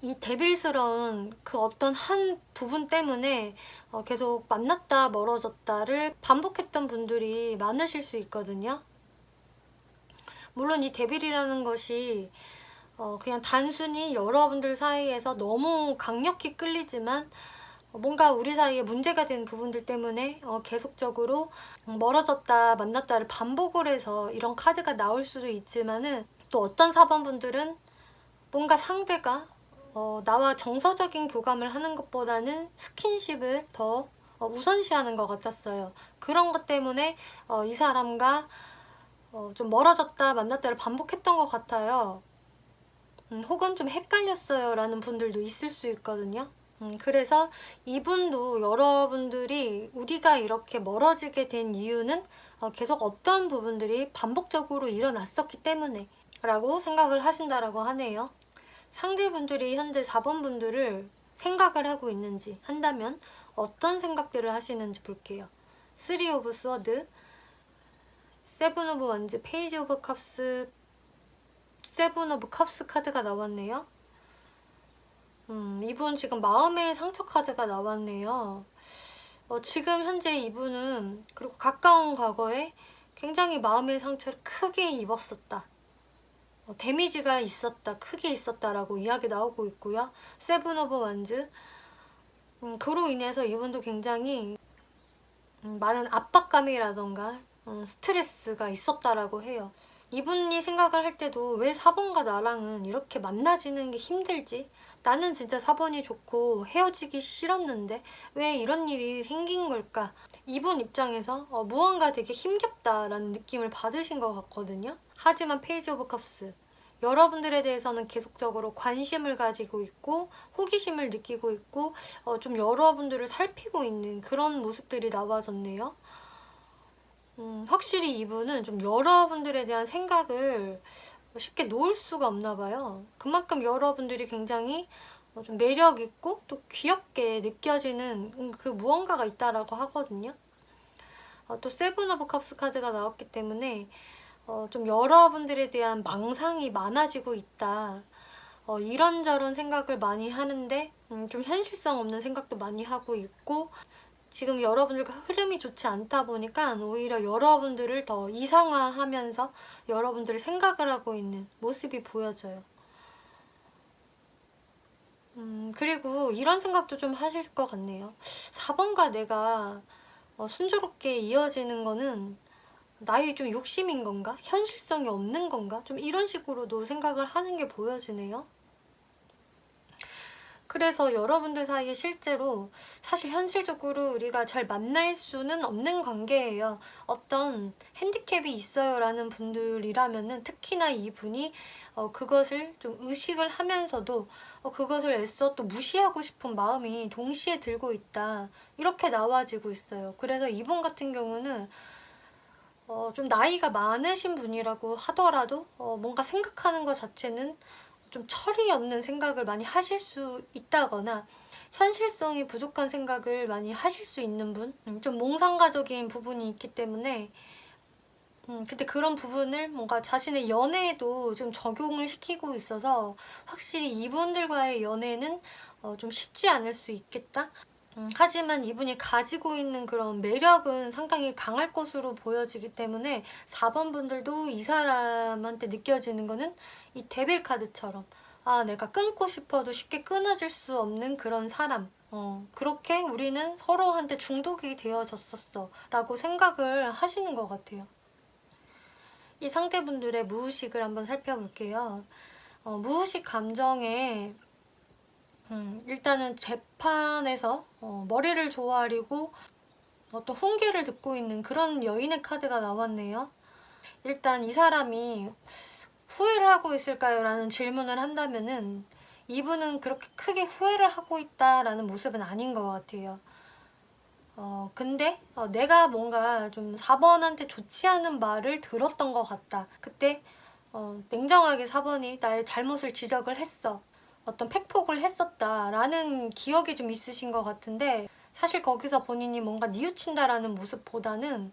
이 데빌스러운 그 어떤 한 부분 때문에 계속 만났다 멀어졌다를 반복했던 분들이 많으실 수 있거든요. 물론 이 데빌이라는 것이 그냥 단순히 여러분들 사이에서 너무 강력히 끌리지만 뭔가 우리 사이에 문제가 된 부분들 때문에 계속적으로 멀어졌다 만났다를 반복을 해서 이런 카드가 나올 수도 있지만은, 또 어떤 4번 분들은 뭔가 상대가 나와 정서적인 교감을 하는 것보다는 스킨십을 더 우선시하는 것 같았어요. 그런 것 때문에 이 사람과 좀 멀어졌다 만났다를 반복했던 것 같아요. 혹은 좀 헷갈렸어요 라는 분들도 있을 수 있거든요. 그래서 이분도 여러분들이 우리가 이렇게 멀어지게 된 이유는 계속 어떤 부분들이 반복적으로 일어났었기 때문에 라고 생각을 하신다라고 하네요. 상대분들이 현재 4번 분들을 생각을 하고 있는지 한다면 어떤 생각들을 하시는지 볼게요. 3 오브 스워드, 7 오브 원즈, 페이지 오브 컵스, 7 오브 컵스 카드가 나왔네요. 이분 지금 마음의 상처 카드가 나왔네요. 지금 현재 이분은 그리고 가까운 과거에 굉장히 마음의 상처를 크게 입었었다. 데미지가 있었다, 크게 있었다라고 이야기 나오고 있고요. 7 오브 원즈, 그로 인해서 이분도 굉장히 많은 압박감이라던가 스트레스가 있었다라고 해요. 이분이 생각을 할 때도 왜 4번과 나랑은 이렇게 만나지는 게 힘들지? 나는 진짜 4번이 좋고 헤어지기 싫었는데 왜 이런 일이 생긴 걸까? 이분 입장에서 무언가 되게 힘겹다라는 느낌을 받으신 것 같거든요. 하지만 페이지 오브 컵스, 여러분들에 대해서는 계속적으로 관심을 가지고 있고 호기심을 느끼고 있고 좀 여러분들을 살피고 있는 그런 모습들이 나와졌네요. 확실히 이분은 좀 여러분들에 대한 생각을 쉽게 놓을 수가 없나 봐요. 그만큼 여러분들이 굉장히 좀 매력 있고 또 귀엽게 느껴지는 그 무언가가 있다라고 하거든요. 또 세븐 오브 컵스 카드가 나왔기 때문에 좀 여러분들에 대한 망상이 많아지고 있다. 이런저런 생각을 많이 하는데 좀 현실성 없는 생각도 많이 하고 있고, 지금 여러분들과 흐름이 좋지 않다 보니까 오히려 여러분들을 더 이상화하면서 여러분들을 생각을 하고 있는 모습이 보여져요. 그리고 이런 생각도 좀 하실 것 같네요. 4번과 내가 순조롭게 이어지는 거는 나의 좀 욕심인 건가? 현실성이 없는 건가? 좀 이런 식으로도 생각을 하는 게 보여지네요. 그래서 여러분들 사이에 실제로 사실 현실적으로 우리가 잘 만날 수는 없는 관계예요. 어떤 핸디캡이 있어요 라는 분들이라면은 특히나 이분이 그것을 좀 의식을 하면서도 그것을 애써 또 무시하고 싶은 마음이 동시에 들고 있다. 이렇게 나와지고 있어요. 그래서 이분 같은 경우는 좀 나이가 많으신 분이라고 하더라도 뭔가 생각하는 것 자체는 좀 철이 없는 생각을 많이 하실 수 있다거나 현실성이 부족한 생각을 많이 하실 수 있는 분, 좀 몽상가적인 부분이 있기 때문에 근데 그런 부분을 뭔가 자신의 연애에도 좀 적용을 시키고 있어서 확실히 이분들과의 연애는 좀 쉽지 않을 수 있겠다. 하지만 이분이 가지고 있는 그런 매력은 상당히 강할 것으로 보여지기 때문에 4번 분들도 이 사람한테 느껴지는 거는 이 데빌 카드처럼 내가 끊고 싶어도 쉽게 끊어질 수 없는 그런 사람, 그렇게 우리는 서로한테 중독이 되어졌었어 라고 생각을 하시는 것 같아요. 이 상대분들의 무의식을 한번 살펴볼게요. 무의식 감정에 일단은 재판에서 머리를 조아리고 어떤 훈계를 듣고 있는 그런 여인의 카드가 나왔네요. 일단 이 사람이 후회를 하고 있을까요? 라는 질문을 한다면은 이분은 그렇게 크게 후회를 하고 있다라는 모습은 아닌 것 같아요. 근데 내가 뭔가 좀 4번한테 좋지 않은 말을 들었던 것 같다. 그때 냉정하게 4번이 나의 잘못을 지적을 했어. 어떤 팩폭을 했었다라는 기억이 좀 있으신 것 같은데 사실 거기서 본인이 뭔가 뉘우친다라는 모습보다는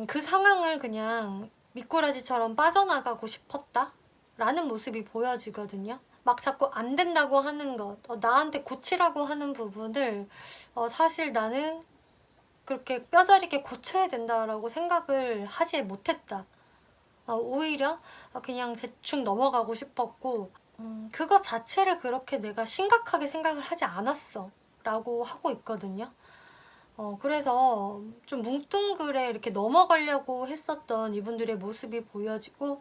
그 상황을 그냥 미꾸라지처럼 빠져나가고 싶었다 라는 모습이 보여지거든요. 막 자꾸 안 된다고 하는 것, 나한테 고치라고 하는 부분을 사실 나는 그렇게 뼈저리게 고쳐야 된다라고 생각을 하지 못했다. 오히려 그냥 대충 넘어가고 싶었고 그거 자체를 그렇게 내가 심각하게 생각을 하지 않았어 라고 하고 있거든요. 그래서 좀 뭉뚱그레 이렇게 넘어가려고 했었던 이분들의 모습이 보여지고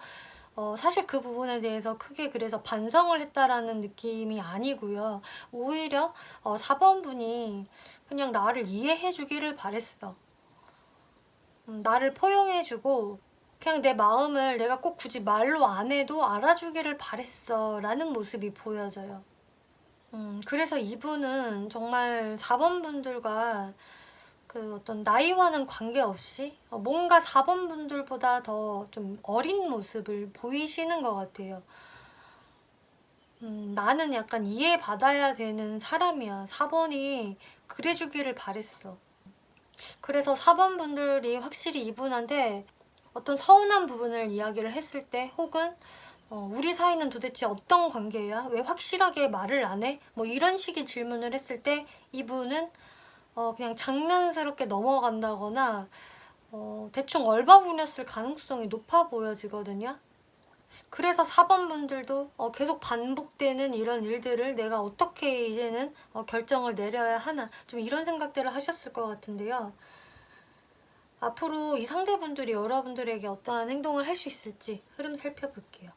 사실 그 부분에 대해서 크게 그래서 반성을 했다라는 느낌이 아니고요. 오히려 4번 분이 그냥 나를 이해해 주기를 바랬어. 나를 포용해주고 그냥 내 마음을 내가 꼭 굳이 말로 안 해도 알아주기를 바랬어 라는 모습이 보여져요. 그래서 이분은 정말 4번 분들과 그 어떤 나이와는 관계없이 뭔가 4번 분들보다 더 좀 어린 모습을 보이시는 것 같아요. 나는 약간 이해받아야 되는 사람이야. 4번이 그래주기를 바랬어. 그래서 4번 분들이 확실히 이분한테 어떤 서운한 부분을 이야기를 했을 때 혹은 우리 사이는 도대체 어떤 관계야? 왜 확실하게 말을 안 해? 뭐 이런 식의 질문을 했을 때 이분은 그냥 장난스럽게 넘어간다거나 대충 얼버무렸을 가능성이 높아 보여지거든요. 그래서 4번 분들도 계속 반복되는 이런 일들을 내가 어떻게 이제는 결정을 내려야 하나 좀 이런 생각들을 하셨을 것 같은데요. 앞으로 이 상대분들이 여러분들에게 어떠한 행동을 할 수 있을지 흐름 살펴볼게요.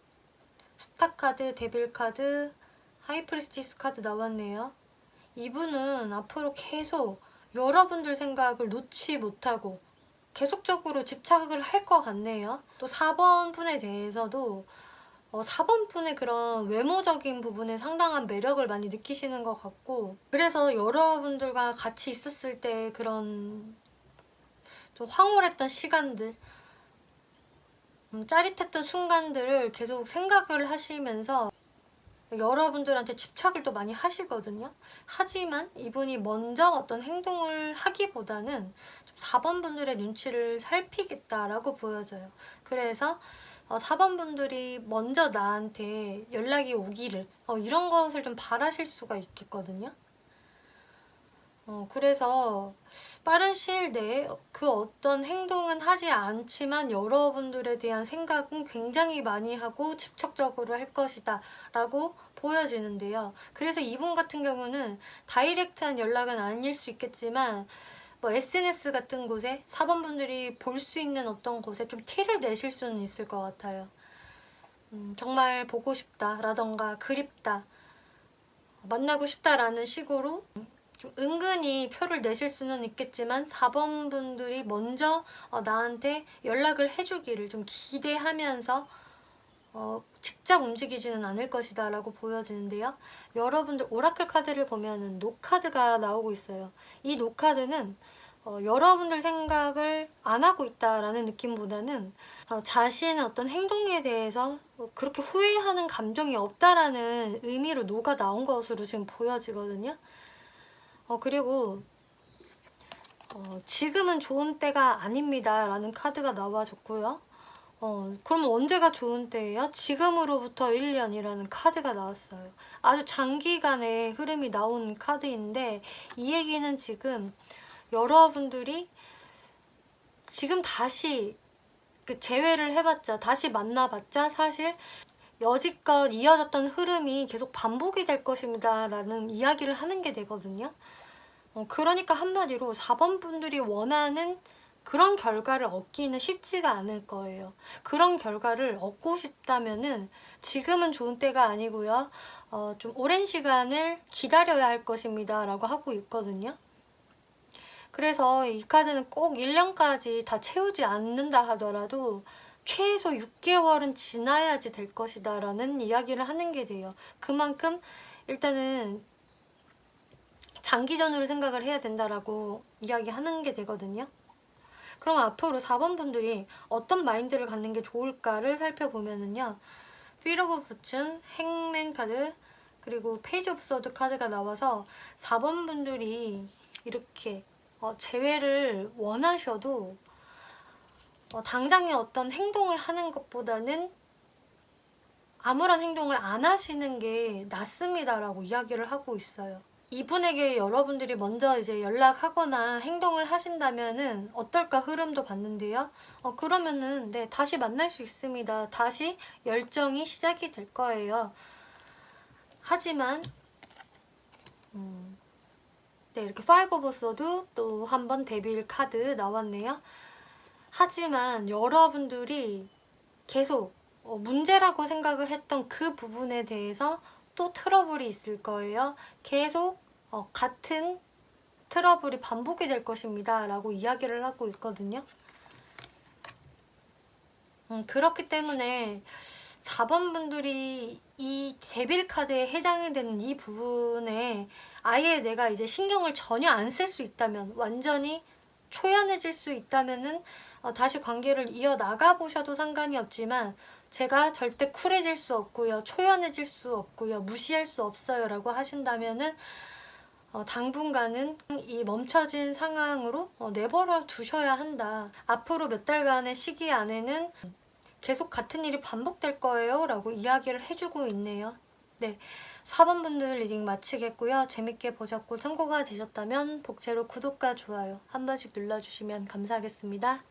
스타 카드, 데빌 카드, 하이프리스티스 카드 나왔네요. 이분은 앞으로 계속 여러분들 생각을 놓지 못하고 계속적으로 집착을 할 것 같네요. 또 4번 분에 대해서도 4번 분의 그런 외모적인 부분에 상당한 매력을 많이 느끼시는 것 같고 그래서 여러분들과 같이 있었을 때 그런 좀 황홀했던 시간들 짜릿했던 순간들을 계속 생각을 하시면서 여러분들한테 집착을 또 많이 하시거든요. 하지만 이분이 먼저 어떤 행동을 하기보다는 좀 4번 분들의 눈치를 살피겠다라고 보여져요. 그래서 4번 분들이 먼저 나한테 연락이 오기를 이런 것을 좀 바라실 수가 있겠거든요. 그래서 빠른 시일 내에 그 어떤 행동은 하지 않지만 여러분들에 대한 생각은 굉장히 많이 하고 집착적으로 할 것이다 라고 보여지는데요. 그래서 이분 같은 경우는 다이렉트한 연락은 아닐 수 있겠지만 뭐 SNS 같은 곳에 4번 분들이 볼 수 있는 어떤 곳에 좀 티를 내실 수는 있을 것 같아요. 정말 보고 싶다 라던가 그립다 만나고 싶다라는 식으로 좀 은근히 표를 내실 수는 있겠지만 4번 분들이 먼저 나한테 연락을 해주기를 좀 기대하면서 직접 움직이지는 않을 것이다 라고 보여지는데요. 여러분들 오라클 카드를 보면은 노카드가 나오고 있어요. 이 노카드는 여러분들 생각을 안 하고 있다라는 느낌보다는 자신의 어떤 행동에 대해서 그렇게 후회하는 감정이 없다라는 의미로 노가 나온 것으로 지금 보여지거든요. 그리고 지금은 좋은 때가 아닙니다 라는 카드가 나와줬고요. 그럼 언제가 좋은 때예요? 지금으로부터 1년이라는 카드가 나왔어요. 아주 장기간의 흐름이 나온 카드인데 이 얘기는 지금 여러분들이 지금 다시 그 재회를 해봤자 다시 만나봤자 사실 여지껏 이어졌던 흐름이 계속 반복이 될 것입니다 라는 이야기를 하는 게 되거든요. 그러니까 한마디로 4번 분들이 원하는 그런 결과를 얻기는 쉽지가 않을 거예요. 그런 결과를 얻고 싶다면은 지금은 좋은 때가 아니고요. 좀 오랜 시간을 기다려야 할 것입니다 라고 하고 있거든요. 그래서 이 카드는 꼭 1년까지 다 채우지 않는다 하더라도 최소 6개월은 지나야지 될 것이다 라는 이야기를 하는 게 돼요. 그만큼 일단은 장기전으로 생각을 해야 된다라고 이야기하는 게 되거든요. 그럼 앞으로 4번 분들이 어떤 마인드를 갖는 게 좋을까를 살펴보면은요. Wheel of Fortune, 행맨 카드, 그리고 페이지 오브 서드 카드가 나와서 4번 분들이 이렇게 재회를 원하셔도 당장의 어떤 행동을 하는 것보다는 아무런 행동을 안 하시는 게 낫습니다라고 이야기를 하고 있어요. 이분에게 여러분들이 먼저 이제 연락하거나 행동을 하신다면은 어떨까 흐름도 봤는데요. 그러면은 네, 다시 만날 수 있습니다. 다시 열정이 시작이 될 거예요. 하지만 네, 이렇게 파이브 오브 소드 또 한 번 데빌 카드 나왔네요. 하지만 여러분들이 계속 문제라고 생각을 했던 그 부분에 대해서 또 트러블이 있을 거예요. 계속 같은 트러블이 반복이 될 것입니다 라고 이야기를 하고 있거든요. 그렇기 때문에 4번 분들이 이 데빌 카드에 해당이 되는 이 부분에 아예 내가 이제 신경을 전혀 안 쓸 수 있다면, 완전히 초연해질 수 있다면은 다시 관계를 이어나가 보셔도 상관이 없지만, 제가 절대 쿨해질 수 없고요, 초연해질 수 없고요, 무시할 수 없어요 라고 하신다면은 당분간은 이 멈춰진 상황으로 내버려 두셔야 한다. 앞으로 몇 달간의 시기 안에는 계속 같은 일이 반복될 거예요 라고 이야기를 해주고 있네요. 네, 4번 분들 리딩 마치겠고요. 재밌게 보셨고 참고가 되셨다면 복제로 구독과 좋아요 한 번씩 눌러주시면 감사하겠습니다.